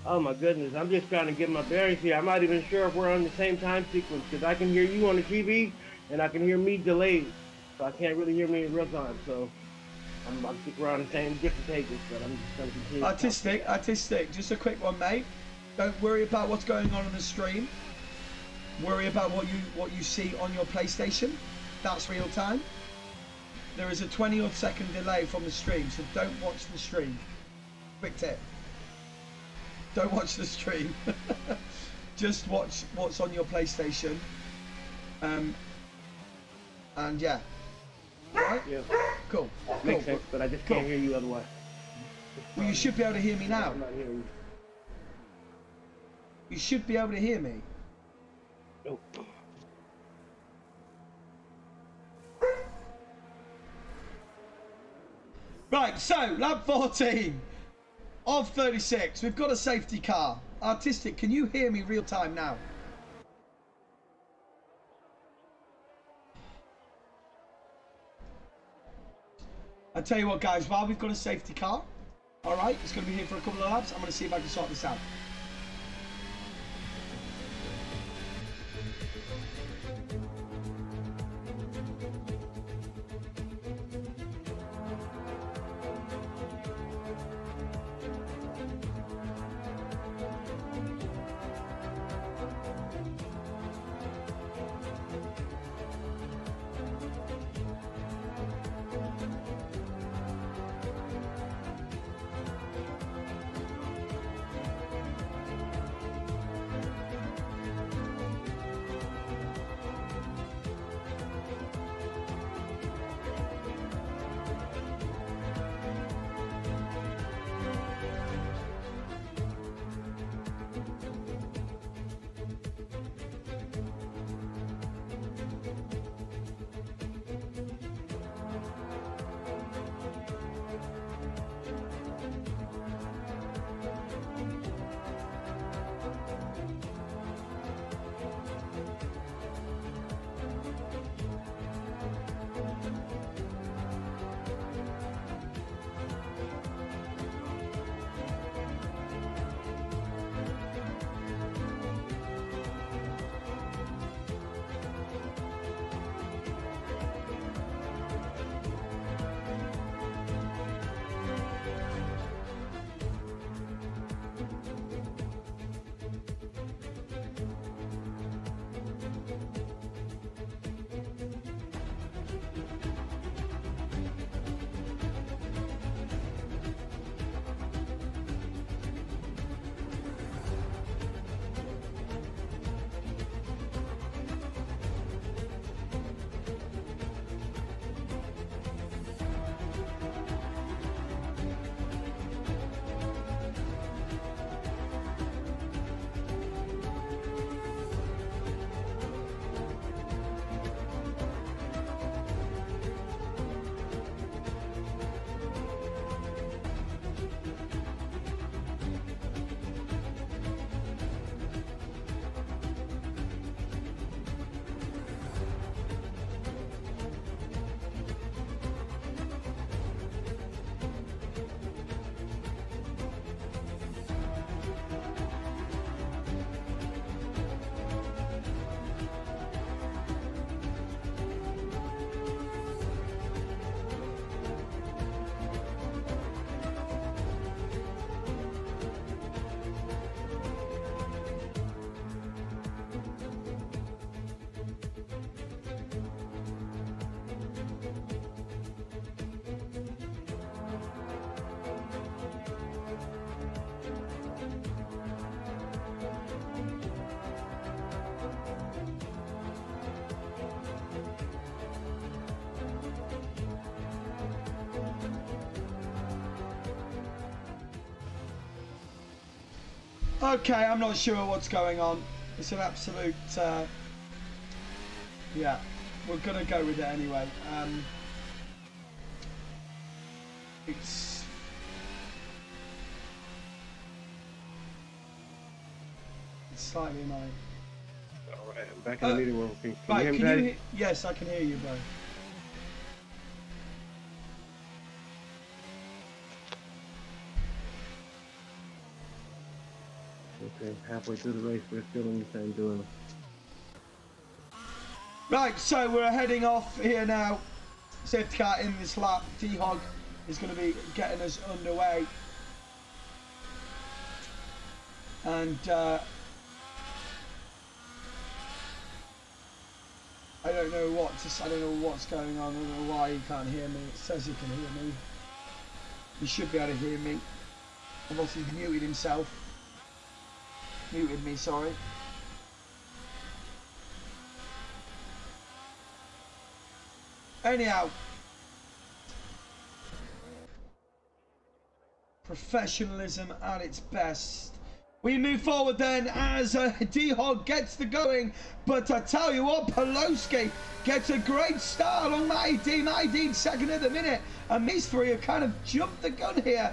Oh my goodness, I'm just trying to get my bearings here. I'm not even sure if we're on the same time sequence because I can hear you on the TV and I can hear me delayed. So I can't really hear me in real time. So I'm sticking around the same different pages, but I'm just going to continue. Artistic, just a quick one, mate. Don't worry about what's going on the stream. Worry about what you see on your PlayStation. That's real time. There is a 20 second delay from the stream, so don't watch the stream. Quick tip. Don't watch the stream. Just watch what's on your PlayStation. And yeah. Alright? Yeah. Cool. Makes sense, but I just can't hear you otherwise. Well, you should be able to hear me now. I'm not hearing you. You should be able to hear me. Nope. Right, so lap 14 of 36. We've got a safety car. Artistic, can you hear me real time now? I tell you what, guys, while we've got a safety car, all right, it's going to be here for a couple of laps. I'm going to see if I can sort this out. Okay, I'm not sure what's going on. It's an absolute, yeah, we're gonna go with it anyway. It's slightly annoying. All right, I'm back in the meeting room. Can Right, you hear me, Patty? yes, I can hear you, bro. Okay, halfway through the race, we're still in the same doing. Right, so we're heading off here now. Safety car in this lap. D-Hog is going to be getting us underway. And I don't know I don't know what's going on. I don't know why he can't hear me. It says he can hear me. He should be able to hear me. Unless he's muted himself. Muted me, sorry. Anyhow. Professionalism at its best. We move forward then as D-Hog gets the going, but I tell you what, Pelosi gets a great start along Matty D. Matty D second at the minute, and these three have kind of jumped the gun here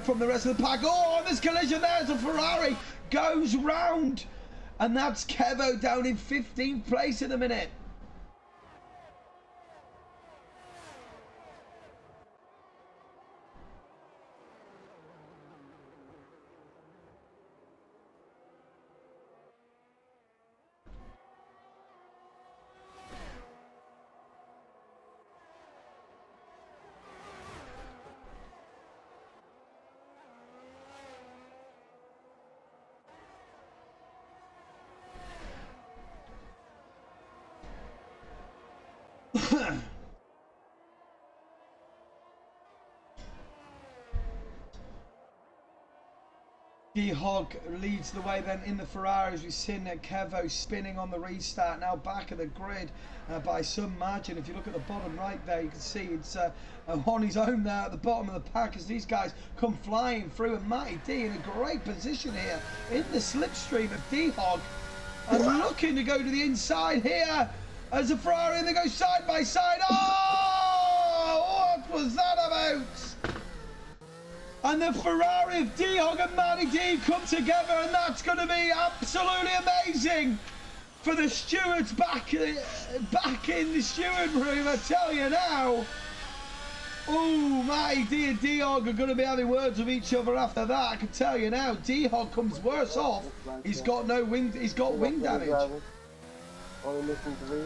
from the rest of the pack. Oh, this collision there as a Ferrari goes round, and that's Kevo down in 15th place at the minute. D-Hog leads the way then in the Ferrari as we've seen Kevo spinning on the restart, now back of the grid by some margin. If you look at the bottom right there, you can see it's on his own there at the bottom of the pack as these guys come flying through, and Matty D in a great position here in the slipstream of D-Hog and looking to go to the inside here as a Ferrari, and they go side by side. Oh, what was that about? And the Ferrari of D-Hog and Matty D come together, and that's going to be absolutely amazing for the stewards back in the steward room, I tell you now. Oh, Matty D and D-Hog are going to be having words with each other after that, I can tell you now. D-Hog comes worse off. He's got no wing, he's got wing damage. Only missing 3.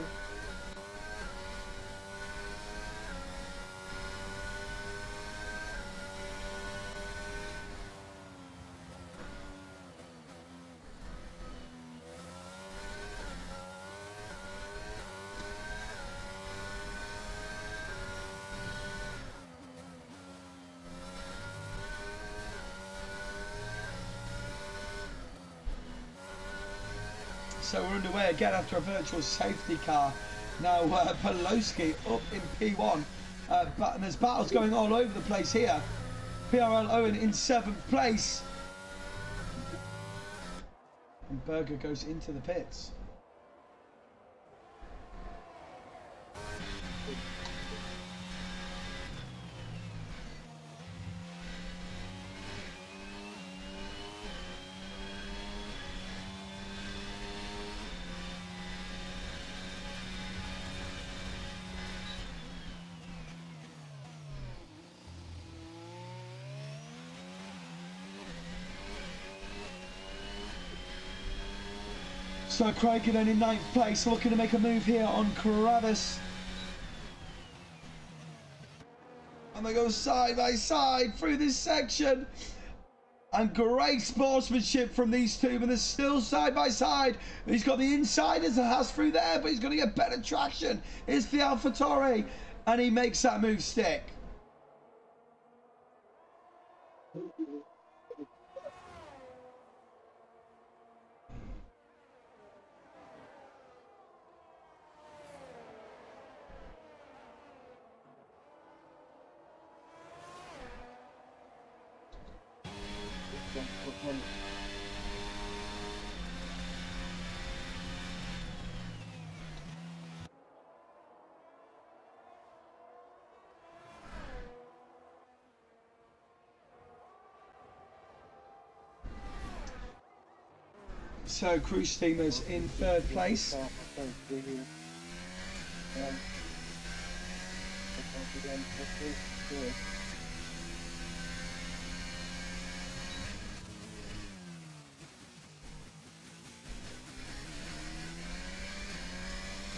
So we're underway again after a virtual safety car. Now Pelosi up in P1, and there's battles going all over the place here. PRL Owen in 7th place. And Berger goes into the pits. So Craig then in 9th place, looking to make a move here on Kravis. And they go side by side through this section. And great sportsmanship from these two, but they're still side by side. He's got the insiders that has through there, but he's going to get better traction. It's the AlphaTauri, and he makes that move stick. So Cruise Steamers in third place.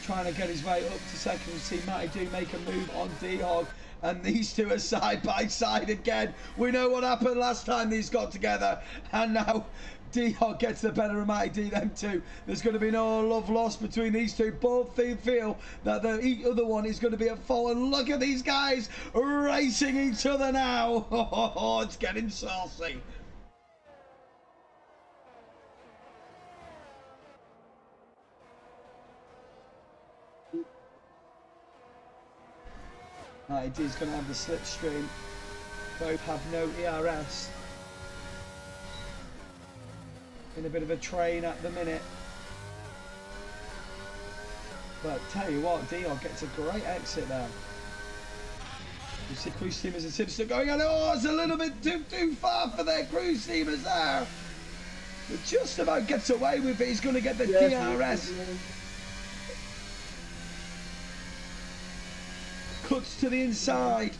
Trying to get his way up to second. We see Matty do make a move on D-Hog, and these two are side by side again. We know what happened last time these got together, and now D-Hog gets the better of Matty D, them two. There's going to be no love lost between these two. Both they feel that the other one is going to be at fault, and look at these guys racing each other now. Oh, it's getting saucy. Matty D's going to have the slipstream. Both have no ERS. In a bit of a train at the minute. But tell you what, D-Hog gets a great exit there. You see Cruise Steamers and Simpson going on. Oh, it's a little bit too far for their Cruise Steamers there. But just about gets away with it. He's going to get the DRS. Cuts to the inside.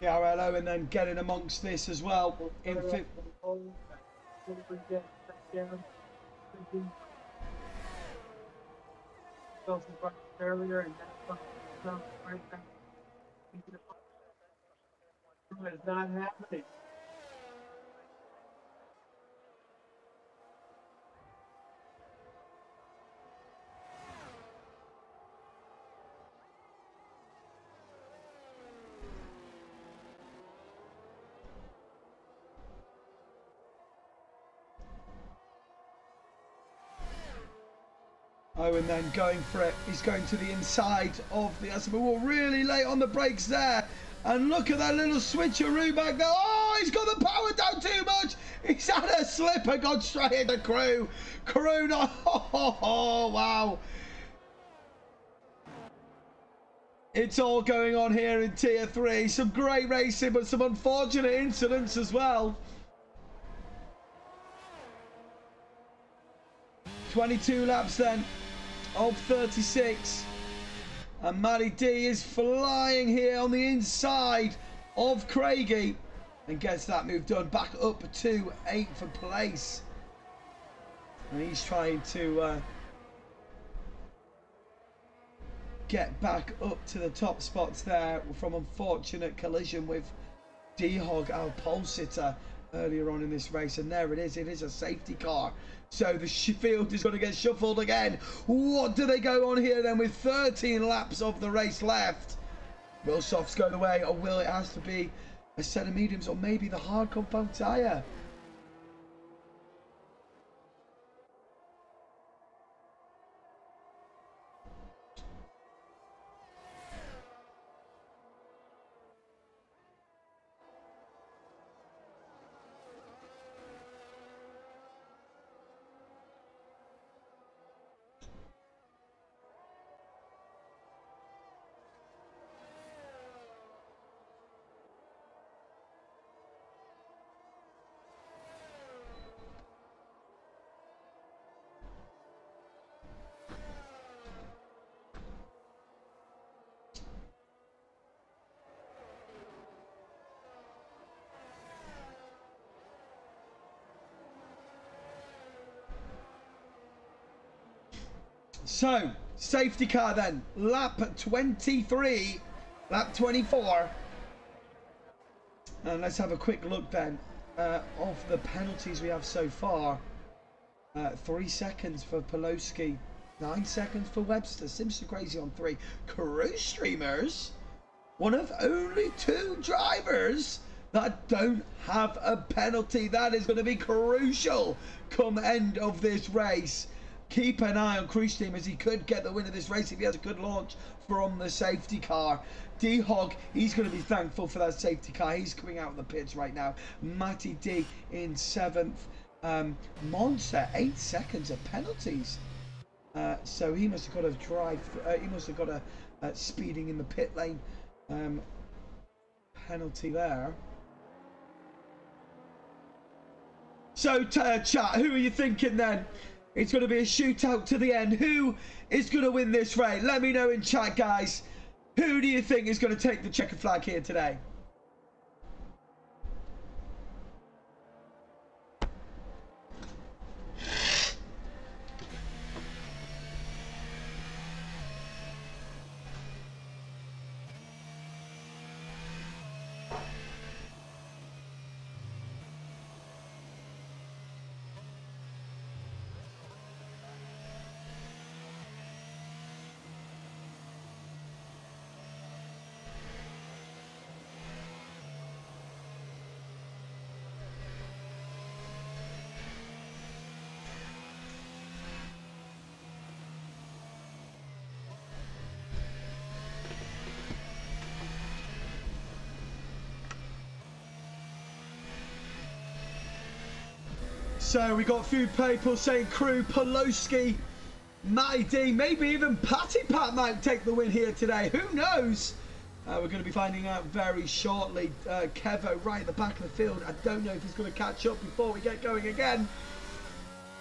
The RLO and then getting amongst this as well in fifth. Earlier and it's not happening. Oh, and then going for it. He's going to the inside of the Well, really late on the brakes there. And look at that little switcheroo back there. Oh, he's got the power down too much. He's had a slipper, gone straight into Crew. Crew, no. Oh, wow. It's all going on here in Tier 3. Some great racing, but some unfortunate incidents as well. 22 laps then of 36, and Matty D is flying here on the inside of Craigie and gets that move done back up to 8th place, and he's trying to get back up to the top spots there from unfortunate collision with D-Hog, our pole sitter, earlier on in this race. And there it is a safety car. So the field is going to get shuffled again. What do they go on here then with 13 laps of the race left? Will softs go the way, or will it has to be a set of mediums, or maybe the hard compound tyre? So, safety car then, lap 23, lap 24. And let's have a quick look then of the penalties we have so far. 3 seconds for Pelosi, 9 seconds for Webster, Simpson Crazy on 3. Cruise Streamers, one of only 2 drivers that don't have a penalty. That is going to be crucial come end of this race. keep an eye on Cruise Team, as he could get the win of this race if he has a good launch from the safety car. D-Hog, he's going to be thankful for that safety car. He's coming out of the pits right now. Matty D in 7th. Monster, 8 seconds of penalties. So he must have got a drive. He must have got a speeding in the pit lane penalty there. So chat, who are you thinking then? It's going to be a shootout to the end. Who is going to win this race? Let me know in chat, guys. Who do you think is going to take the checkered flag here today? So we got a few people saying Crew, Poloski, Matty D, maybe even Patty Pat might take the win here today. Who knows? We're going to be finding out very shortly. Kevo right at the back of the field. I don't know if he's going to catch up before we get going again.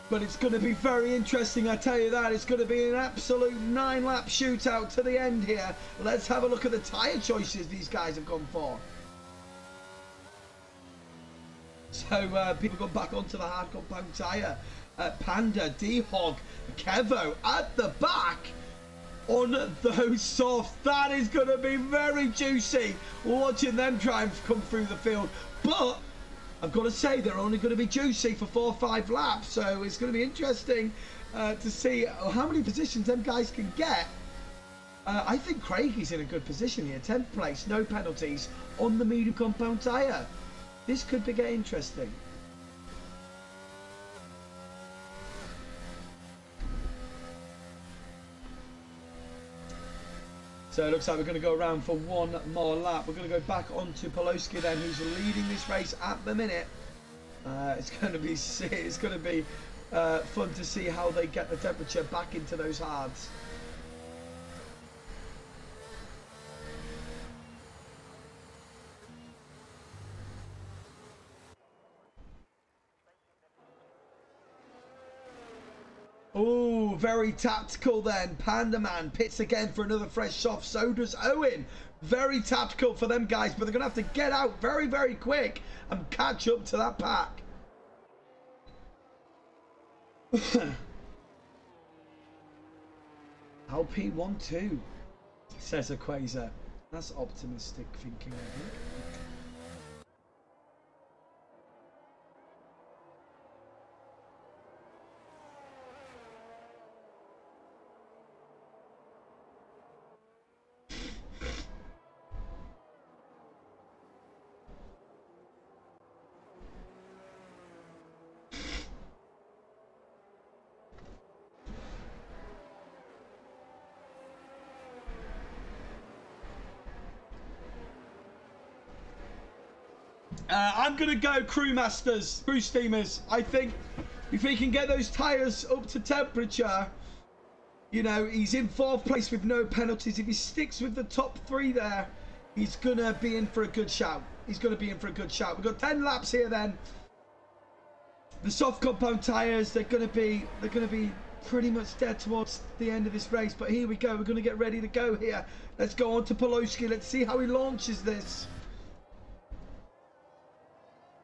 But it's going to be very interesting, I tell you that. It's going to be an absolute 9-lap shootout to the end here. Let's have a look at the tyre choices these guys have gone for. So people go back onto the hard compound tyre. Panda, D-Hog, Kevo at the back on those soft. That is going to be very juicy watching them try and come through the field. But I've got to say, they're only going to be juicy for 4 or 5 laps. So it's going to be interesting to see how many positions them guys can get. I think Craigie's in a good position here. 10th place, no penalties on the medium compound tyre. This could be getting interesting. So it looks like we're going to go around for one more lap. We're going to go back onto Poloski then, who's leading this race at the minute. It's going to be fun to see how they get the temperature back into those hards. Oh, very tactical then. Panda Man pits again for another fresh soft. So does Owen. Very tactical for them guys, but they're going to have to get out very, very quick and catch up to that pack. Alpine 1-2, says a Quasar. That's optimistic thinking, I think. I'm going to go Crewmasters, Crew Steamers. I think if he can get those tyres up to temperature, you know, he's in 4th place with no penalties. If he sticks with the top 3 there, he's going to be in for a good shout. He's going to be in for a good shout. We've got 10 laps here then. The soft compound tyres, they're going to be pretty much dead towards the end of this race. But here we go. We're going to get ready to go here. Let's go on to Poloski. Let's see how he launches this.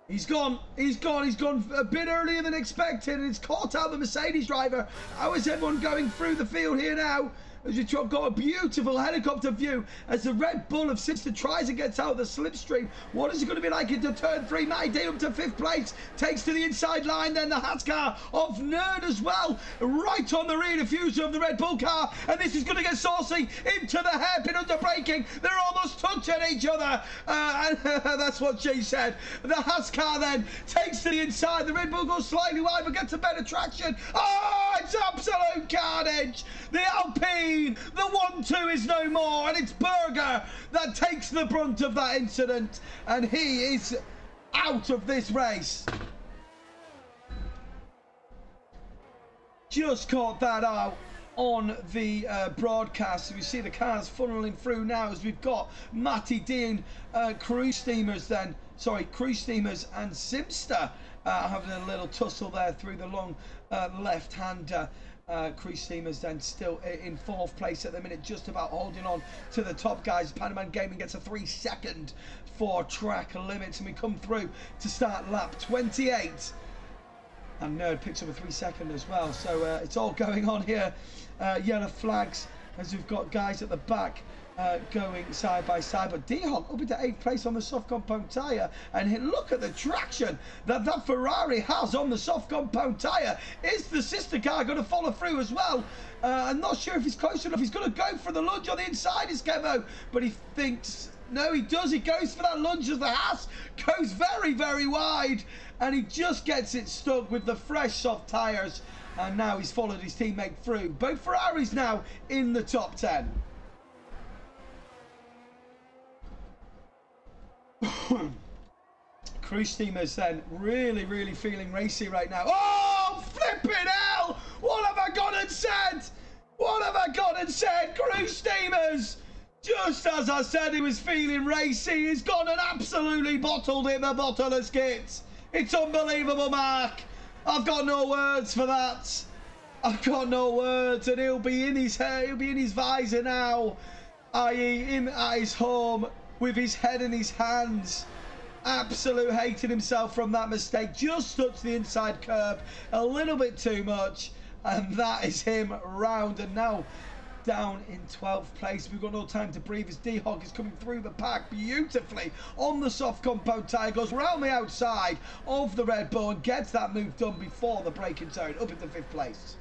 He's gone a bit earlier than expected, and it's caught out the Mercedes driver. How is everyone going through the field here now? As we've got a beautiful helicopter view as the Red Bull of Sister tries and gets out of the slipstream. What is it going to be like into turn 3? Matty D up to 5th place, takes to the inside line, then the Haas car of Nerd as well, right on the rear diffuser of the Red Bull car, and this is going to get saucy into the hairpin under braking. They're almost touching each other, and that's what she said. The Haas car then takes to the inside, the Red Bull goes slightly wide but gets a better traction. Oh, it's absolute carnage. The Alpine, the 1-2 is no more, and it's Berger that takes the brunt of that incident, and he is out of this race. Just caught that out on the broadcast. We see the cars funneling through now as we've got Matty D and Cruise Steamers and Simster having a little tussle there through the long left-hander. Cruise Steamers then still in 4th place at the minute, just about holding on to the top guys. Panaman Gaming gets a 3-second for track limits, and we come through to start lap 28. And Nerd picks up a 3-second as well. So it's all going on here. Yellow flags as we've got guys at the back going side by side. But D-Hawk up into 8th place on the soft compound tyre. And look at the traction that Ferrari has on the soft compound tyre. Is the sister car going to follow through as well? I'm not sure if he's close enough. He's going to go for the lunge on the inside, is Kevo. But he thinks... No, he does. He goes for that lunge as the Haas goes very, very wide. And he just gets it stuck with the fresh soft tyres. And now he's followed his teammate through. Both Ferraris now in the top 10. Cruise Steamers then really, really feeling racy right now. Oh, flipping hell! What have I gone and said? What have I gone and said? Cruise Steamers! Just as I said he was feeling racy, he's gone and absolutely bottled in the bottle of skits. It's unbelievable, Mark. I've got no words for that. I've got no words, and he'll be in his hair, he'll be in his visor now, i.e. in at his home with his head in his hands. Absolute hating himself from that mistake. Just touched the inside curb a little bit too much, and that is him round. And now down in 12th place. We've got no time to breathe as D-Hog is coming through the pack beautifully on the soft compound tyre, goes round the outside of the Red Bull and gets that move done before the braking zone, up into 5th place.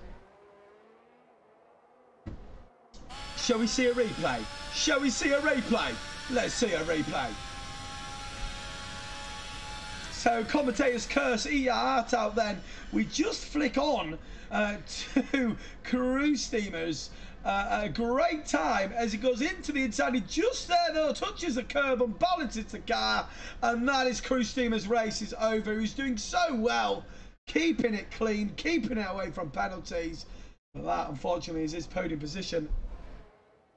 Shall we see a replay? Shall we see a replay? Let's see a replay. So commentators curse, eat your heart out then. We just flick on to Cruise Steamers. A great time as he goes into the inside. He just there though touches the curb and balances the car, and that is Cruise Steamers' race is over. He's doing so well, keeping it clean, keeping it away from penalties. But that unfortunately is his podium position.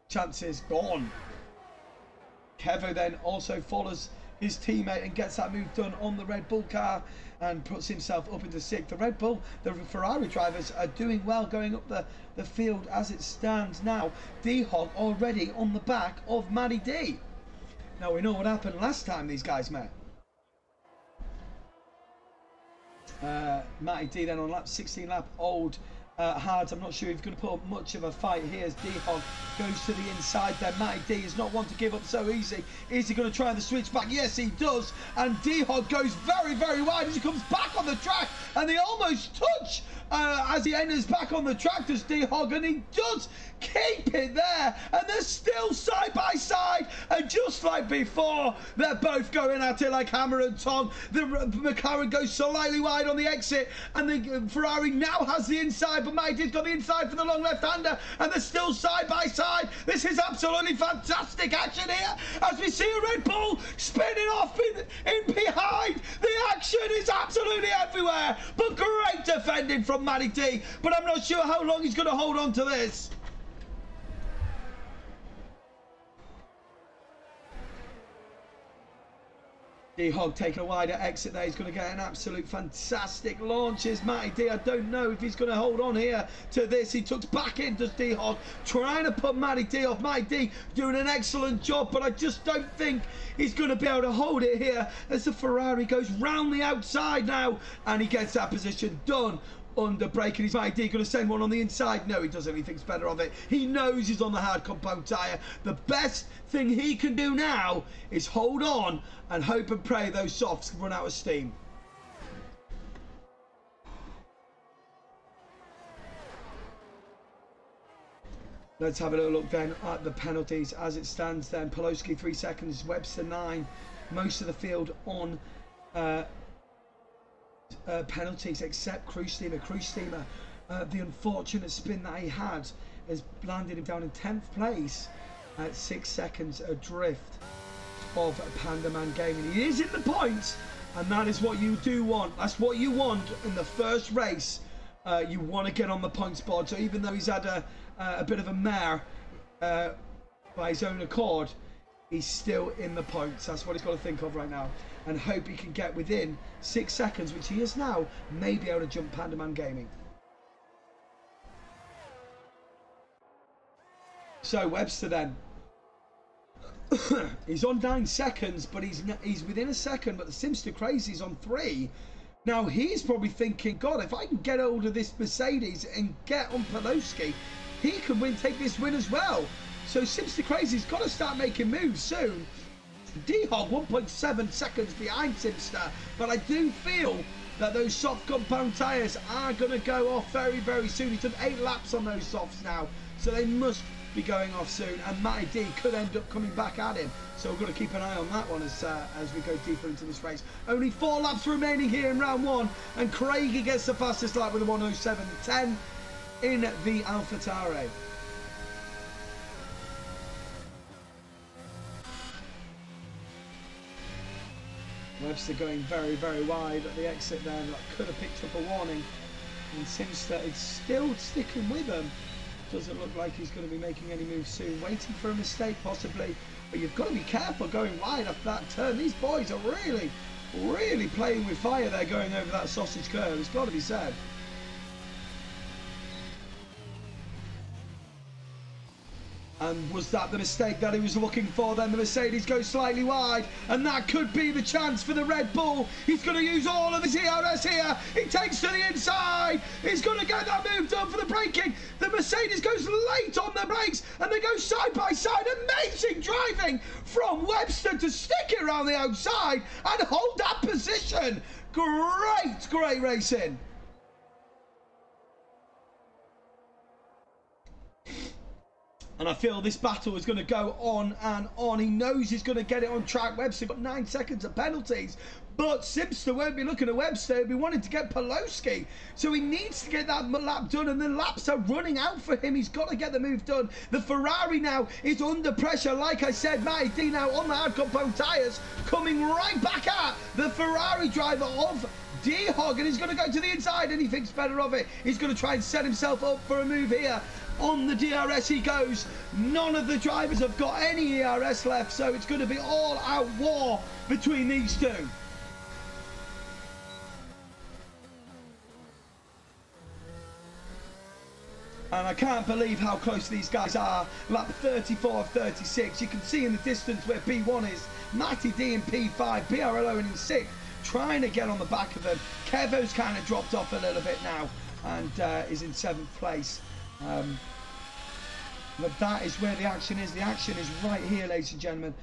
Chances gone. Kevo then also follows his teammate and gets that move done on the Red Bull car and puts himself up into 6th. The Red Bull, the Ferrari drivers are doing well going up the field as it stands now. D-Hog already on the back of Matty D. Now we know what happened last time these guys met. Matty D then on lap 16, lap old Hards. I'm not sure if he's going to put up much of a fight here as D-Hog goes to the inside there. Matty D is not one to give up so easy. Is he going to try the switch back? Yes, he does. And D-Hog goes very, very wide as he comes back on the track. And they almost touch as he enters back on the track, does D-Hog. And he does keep it there. And they're still side by side. And just like before, they're both going at it like hammer and tong. The McLaren goes slightly wide on the exit. And the Ferrari now has the inside. But Matty D's got the inside for the long left-hander, and they're still side by side. This is absolutely fantastic action here as we see a Red Bull spinning off in behind. The action is absolutely everywhere, but great defending from Matty D. But I'm not sure how long he's going to hold on to this. D-Hog taking a wider exit there. He's going to get an absolute fantastic launch. Is Matty D. I don't know if he's going to hold on here to this. He tucks back in, does D-Hog, trying to put Matty D off. Matty D doing an excellent job, but I just don't think he's going to be able to hold it here as the Ferrari goes round the outside now, and he gets that position done under braking. Is Matty D going to send one on the inside? No, he doesn't. He thinks better of it. He knows he's on the hard compound tyre. The best thing he can do now is hold on and hope and pray those softs run out of steam. Let's have a little look then at the penalties as it stands then. Poloski 3 seconds, Webster 9. Most of the field on penalties except Cruise Steamer. Cruise Steamer the unfortunate spin that he had has landed him down in 10th place at 6 seconds adrift of Panda Man Gaming. He is in the points, and that is what you do want. That's what you want in the first race. You want to get on the points board. So even though he's had a bit of a mare by his own accord, he's still in the points. That's what he's got to think of right now, and hope he can get within 6 seconds, which he is now, maybe able to jump Panda Man Gaming. So Webster then. He's on 9 seconds, but he's within a second, but the Simster Crazy's on 3. Now he's probably thinking, God, if I can get hold of this Mercedes and get on Pelowski, he could take this win as well. So Simster Crazy's got to start making moves soon. D-Hog 1.7 seconds behind Simster, but I do feel that those soft compound tyres are going to go off very, very soon. He's done 8 laps on those softs now, so they must be going off soon, and Matty D could end up coming back at him, so we've got to keep an eye on that one as we go deeper into this race. Only 4 laps remaining here in round 1, and Craigie gets the fastest lap with a 1:07.10 in the AlphaTauri. Webster going very, very wide at the exit there. That could have picked up a warning, and Simster is still sticking with them. Doesn't look like he's going to be making any moves soon. Waiting for a mistake possibly, but you've got to be careful going wide after that turn. These boys are really, really playing with fire there going over that sausage curve. It's got to be said. And was that the mistake that he was looking for? Then the Mercedes goes slightly wide, and that could be the chance for the Red Bull. He's going to use all of his ERS here. He takes to the inside. He's going to get that move done for the braking. The Mercedes goes late on the brakes, and they go side by side. Amazing driving from Webster to stick it around the outside and hold that position. Great racing. And I feel this battle is going to go on and on. He knows he's going to get it on track. Webster got 9 seconds of penalties. But Simster won't be looking at Webster. He'll be wanting to get Pelowski. So he needs to get that lap done. And the laps are running out for him. He's got to get the move done. The Ferrari now is under pressure. Like I said, Matty D now on the hard compound tyres. Coming right back at the Ferrari driver of D-Hog. And he's going to go to the inside. And he thinks better of it. He's going to try and set himself up for a move here. On the DRS he goes. None of the drivers have got any ERS left, so it's going to be all-out war between these two. And I can't believe how close these guys are. Lap 34 of 36. You can see in the distance where P1 is. Matty D in P5, PRLO in 6th, trying to get on the back of them. Kevo's kind of dropped off a little bit now and is in 7th place. But that is where the action is. The action is right here, ladies and gentlemen,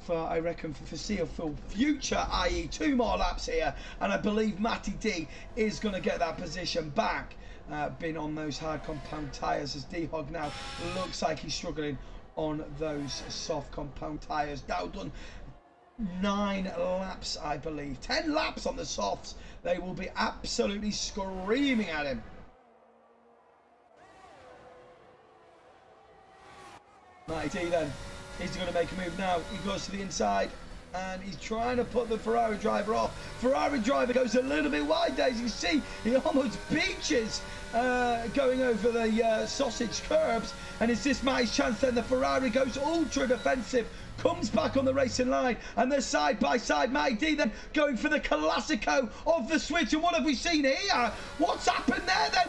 for, I reckon, for foreseeable future, i.e. 2 more laps here. And I believe Matty D is going to get that position back. Been on those hard compound tyres, as D-Hog now looks like he's struggling on those soft compound tyres. Now done 9 laps, I believe. 10 laps on the softs. They will be absolutely screaming at him. Matty D then, he's going to make a move now. He goes to the inside and he's trying to put the Ferrari driver off. Ferrari driver goes a little bit wide there, as you see. He almost beaches going over the sausage curbs. And it's this Matty's chance then. The Ferrari goes ultra defensive, comes back on the racing line, and they're side by side. Matty D then going for the Classico of the switch. And what have we seen here? What's happened there then?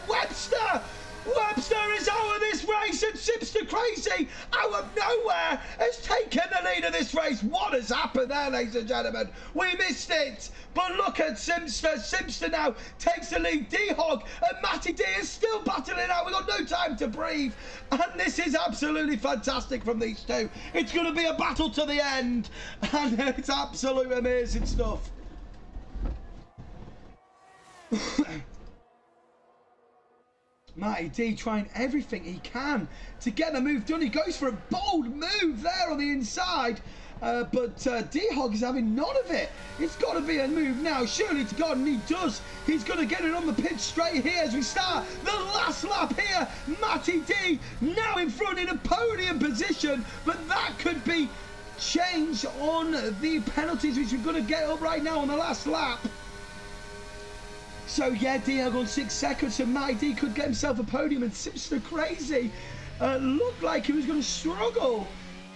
Webster is out of this race, and Simster Crazy out of nowhere has taken the lead of this race. What has happened there, ladies and gentlemen? We missed it, but look at Simster. Simster now takes the lead. D-Hog and Matty D is still battling out. We've got no time to breathe, and this is absolutely fantastic from these two. It's going to be a battle to the end, and it's absolutely amazing stuff. Matty D trying everything he can to get the move done. He goes for a bold move there on the inside, but D-Hog is having none of it. It's got to be a move now, surely to God, and he does. He's going to get it on the pitch straight here as we start the last lap here. Matty D now in front in a podium position, but that could be changed on the penalties, which we're going to get up right now on the last lap. So yeah, D-Hog on 6 seconds, so Matty D could get himself a podium, and Simpster Crazy looked like he was going to struggle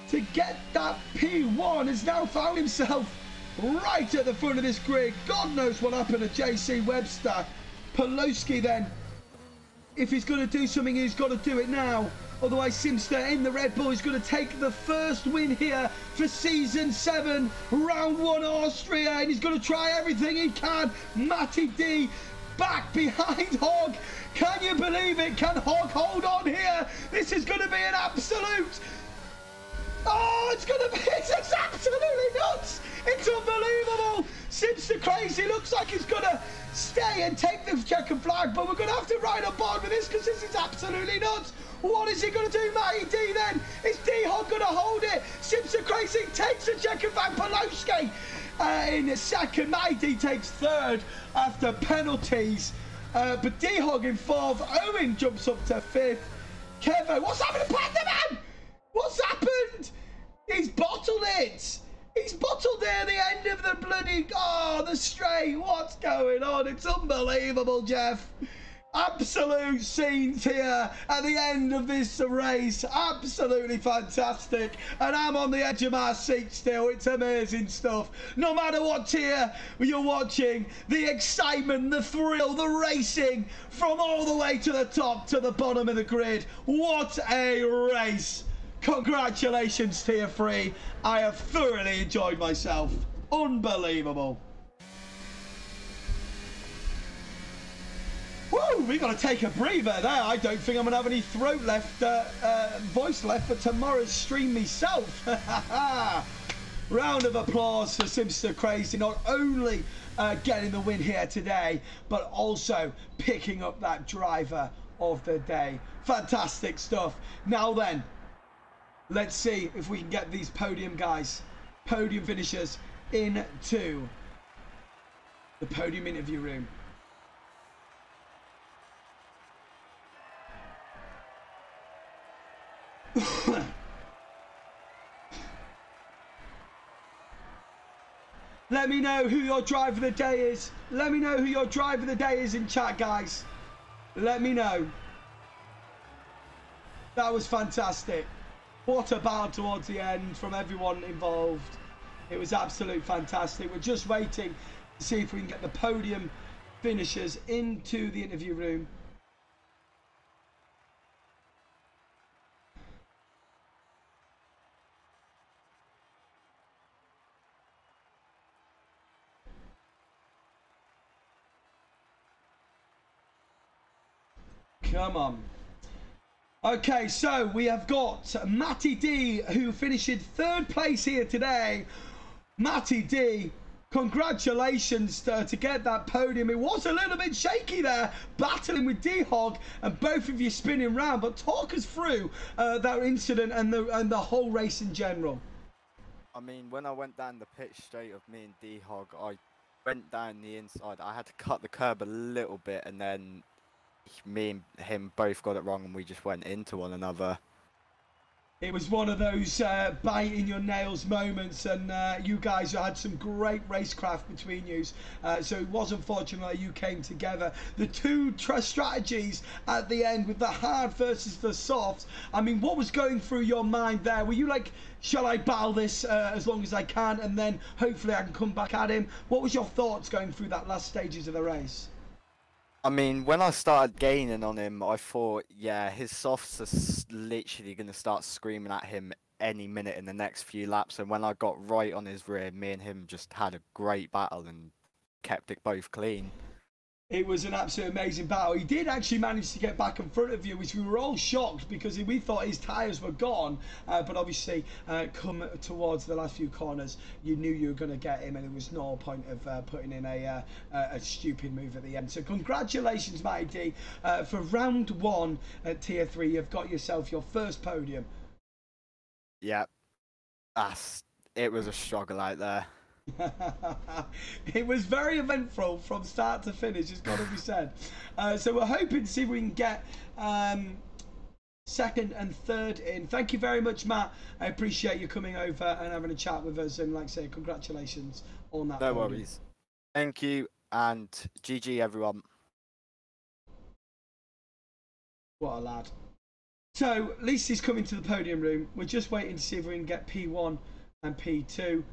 to get that P1, has now found himself right at the front of this grid. God knows what happened to JC Webster. Pelosi then, if he's going to do something, he's got to do it now. Otherwise, Simster in the Red Bull is going to take the first win here for Season 7, Round 1 Austria, and he's going to try everything he can. Matty D back behind Hog. Can you believe it? Can Hog hold on here? This is going to be an absolute... Oh, it's going to be... It's absolutely nuts. It's unbelievable. Simster Crazy looks like he's going to stay and take the checkered flag, but we're going to have to ride on board with this because this is absolutely nuts. What is he going to do, Matty D then? Is D-Hog going to hold it? Simster Crazy takes the checkered flag. Pelosi in second. Matty D takes third after penalties. But D-Hog in fourth. Owen jumps up to fifth. Kevo, what's happened to Panda-Man? What's happened? He's bottled it. He's bottled there at the end of the bloody... Oh, the straight. What's going on? It's unbelievable, Jeff. Absolute scenes here at the end of this race. Absolutely fantastic. And I'm on the edge of my seat still. It's amazing stuff. No matter what tier you're watching, the excitement, the thrill, the racing from all the way to the top to the bottom of the grid. What a race. Congratulations, Tier 3. I have thoroughly enjoyed myself. Unbelievable. Woo, we got to take a breather there. I don't think I'm going to have any throat left, voice left for tomorrow's stream myself. Round of applause for Simster Crazy, not only getting the win here today, but also picking up that driver of the day. Fantastic stuff. Now then, let's see if we can get these podium guys, podium finishers, into the podium interview room. Let me know who your driver of the day is. Let me know who your driver of the day is in chat, guys. Let me know. That was fantastic. What a battle towards the end from everyone involved. It was absolutely fantastic. We're just waiting to see if we can get the podium finishers into the interview room. Come on. Okay, so we have got Matty D, who finished in third place here today. Matty D, congratulations to get that podium. It was a little bit shaky there, battling with D-Hog, and both of you spinning round. But talk us through that incident and the whole race in general. I mean, when I went down the pitch straight of me and D-Hog, I went down the inside. I had to cut the curb a little bit, and then me and him both got it wrong, and we just went into one another. It was one of those biting your nails moments, and you guys had some great racecraft between you. So it was unfortunate that you came together. The two strategies at the end with the hard versus the soft. I mean, what was going through your mind there? Were you like, shall I battle this as long as I can, and then hopefully I can come back at him? What was your thoughts going through that last stages of the race? I mean, when I started gaining on him, I thought, yeah, his softs are literally going to start screaming at him any minute in the next few laps. And when I got right on his rear, me and him just had a great battle and kept it both clean. It was an absolute amazing battle. He did actually manage to get back in front of you, which we were all shocked because we thought his tyres were gone. But obviously, come towards the last few corners, you knew you were going to get him, and there was no point of putting in a stupid move at the end. So congratulations, Matty D. For round one at Tier 3, you've got yourself your first podium. Yeah, that's it was a struggle out there. It was very eventful from start to finish, it's got to be said. So we're hoping to see if we can get second and third in. Thank you very much, Matt. I appreciate you coming over and having a chat with us. And like I say, congratulations on that. No worries. Thank you, and GG everyone. What a lad. So Lisi's coming to the podium room. We're just waiting to see if we can get P1 and P2.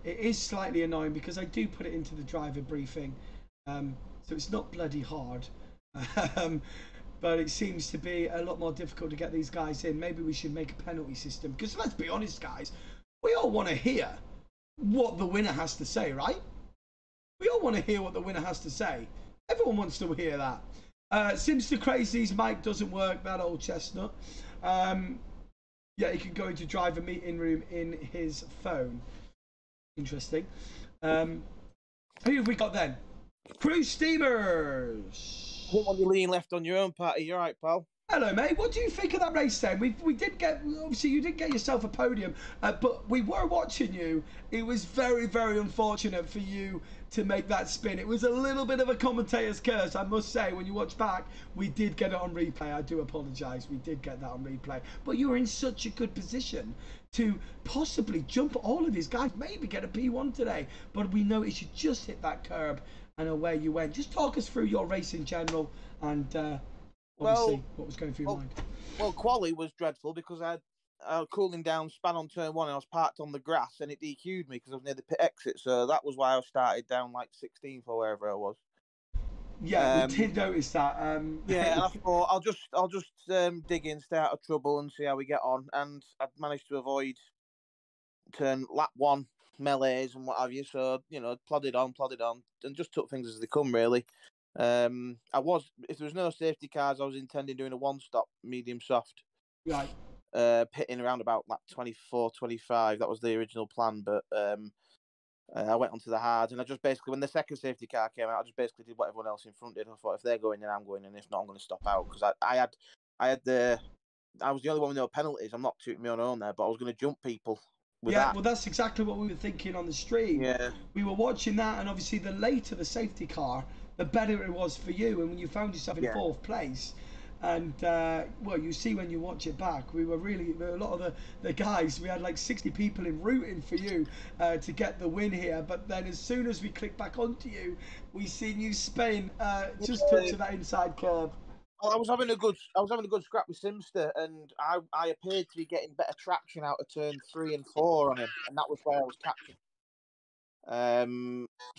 It is slightly annoying because I do put it into the driver briefing, so it's not bloody hard. But it seems to be a lot more difficult to get these guys in. Maybe we should make a penalty system, because let's be honest, guys, we all want to hear what the winner has to say, right? We all want to hear what the winner has to say. Everyone wants to hear that. Simster Crazy's mic doesn't work, that old chestnut. Yeah, he can go into driver meeting room in his phone. Interesting. Who have we got then? Crew Steamers. I don't want you leaning left on your own party. You're right, pal. Hello, mate. What do you think of that race then? We did get, obviously you did get yourself a podium, but we were watching you. It was very, very unfortunate for you to make that spin. It was a little bit of a commentator's curse, I must say. When you watch back, we did get it on replay. I do apologise. We did get that on replay. But you were in such a good position to possibly jump all of these guys, maybe get a P1 today. But we noticed you just hit that curb and away you went. Just talk us through your race in general and obviously what was going through your mind. Well, quali was dreadful because I had cooling down, span on turn one, and I was parked on the grass, and it DQ'd me because I was near the pit exit. So that was why I started down like 16th or wherever I was. Yeah, we did notice that. Yeah, and I thought I'll just dig in, stay out of trouble, and see how we get on. And I've managed to avoid lap one melees and what have you. So plodded on, and just took things as they come. Really, if there was no safety cars, I was intending doing a one-stop medium soft. Right. Pitting around about like 24, 25. That was the original plan, but I went onto the hard, and I just basically, when the second safety car came out, I just basically did what everyone else in front did. I thought, if they're going, then I'm going, and if not, I'm going to stop out, because I was the only one with no penalties. I'm not tooting my own horn there, but I was going to jump people. Well, that's exactly what we were thinking on the stream. Yeah. We were watching that, and obviously the later the safety car, the better it was for you. And when you found yourself in fourth place, and you see when you watch it back, we were really, a lot of the guys, we had like 60 people in rooting for you to get the win here. But then as soon as we clicked back onto you, we seen you spin just touch of that inside curb. Well, I was having a good scrap with Simster, and I appeared to be getting better traction out of turn 3 and 4 on him, and that was where I was catching.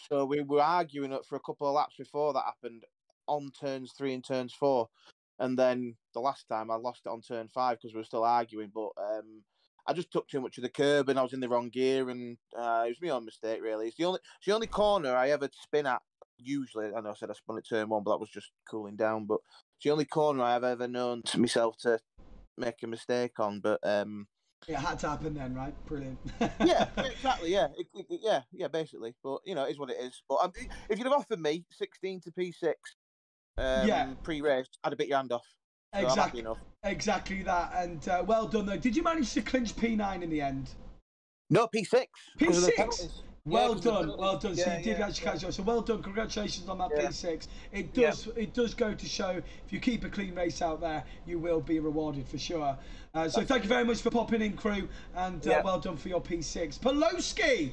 So we were arguing for a couple of laps before that happened on turns 3 and turns 4, and then the last time I lost it on turn 5 because we were still arguing. But I just took too much of the curb, and I was in the wrong gear, and it was my own mistake really. It's the only corner I ever spin at. Usually, I know I said I spun at turn 1, but that was just cooling down. But it's the only corner I've ever known to myself to make a mistake on. But it had to happen then, right? Brilliant. Yeah, exactly. Yeah, yeah, basically. But it is what it is. But if you'd have offered me 16 to P6 pre-race, I'd have bit your hand off. So exactly that. And well done though. Did you manage to clinch P9 in the end? No, P6. P6. Well done. So you did actually catch up. So well done. Congratulations on that P6. It does go to show, if you keep a clean race out there, you will be rewarded for sure. So thank you very much for popping in, crew, and well done for your P6. Poloski!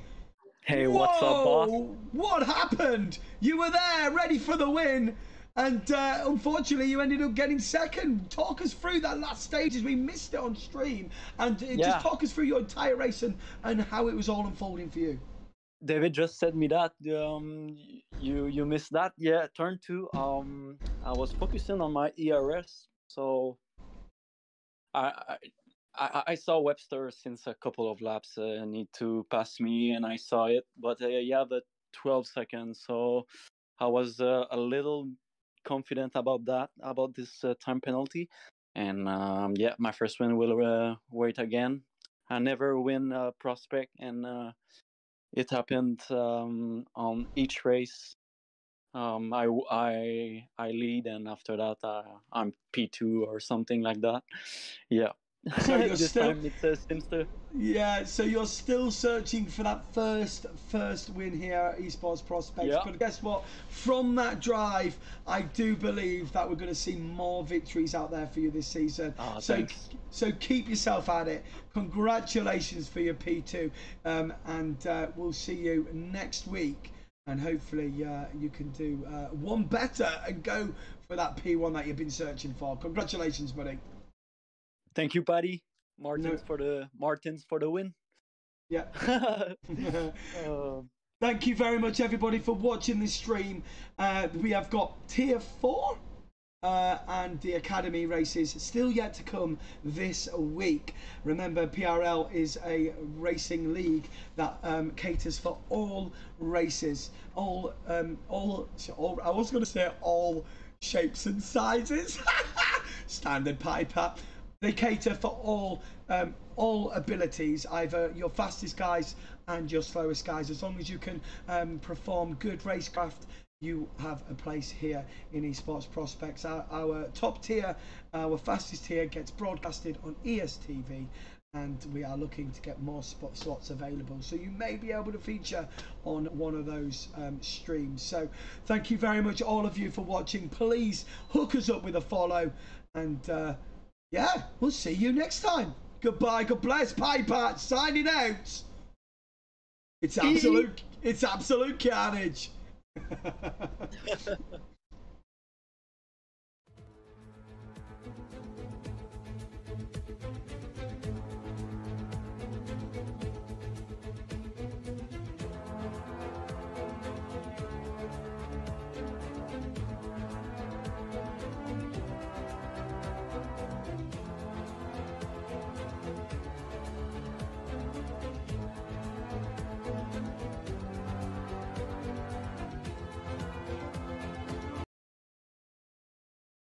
Hey, what's up, boss? What happened? You were there, ready for the win, and unfortunately you ended up getting second. Talk us through that last stage, as we missed it on stream, and just talk us through your entire race and how it was all unfolding for you. David just said me that you missed that. Yeah, turn 2. I was focusing on my ERS, so I saw Webster since a couple of laps need to pass me, and I saw it. But the 12 seconds, so I was a little confident about this time penalty, and my first win will wait again. I never win prospect, and it happened on each race. I lead, and after that I'm P2 or something like that. Yeah, So you're This still, time it seems to. yeah. So you're still searching for that first win here at Esports Prospects. Yeah. But guess what? From that drive, I do believe that we're going to see more victories out there for you this season. Ah, so thanks. so keep yourself at it. Congratulations for your P2, and we'll see you next week. And hopefully you can do one better and go for that P1 that you've been searching for. Congratulations, buddy. Thank you, Paddy. Martins for the win. Yeah. Um, Thank you very much, everybody, for watching this stream. We have got Tier 4 and the Academy races still yet to come this week. Remember, PRL is a racing league that caters for all races, all I was going to say all shapes and sizes. Standard Piper. They cater for all abilities, either your fastest guys and your slowest guys. As long as you can perform good racecraft, you have a place here in Esports Prospects. Our top tier, our fastest tier, gets broadcasted on ESTV, and we are looking to get more slots available. So you may be able to feature on one of those streams. So thank you very much, all of you, for watching. Please hook us up with a follow, and yeah, we'll see you next time. Goodbye, God bless, Piper, signing out. It's absolute carnage.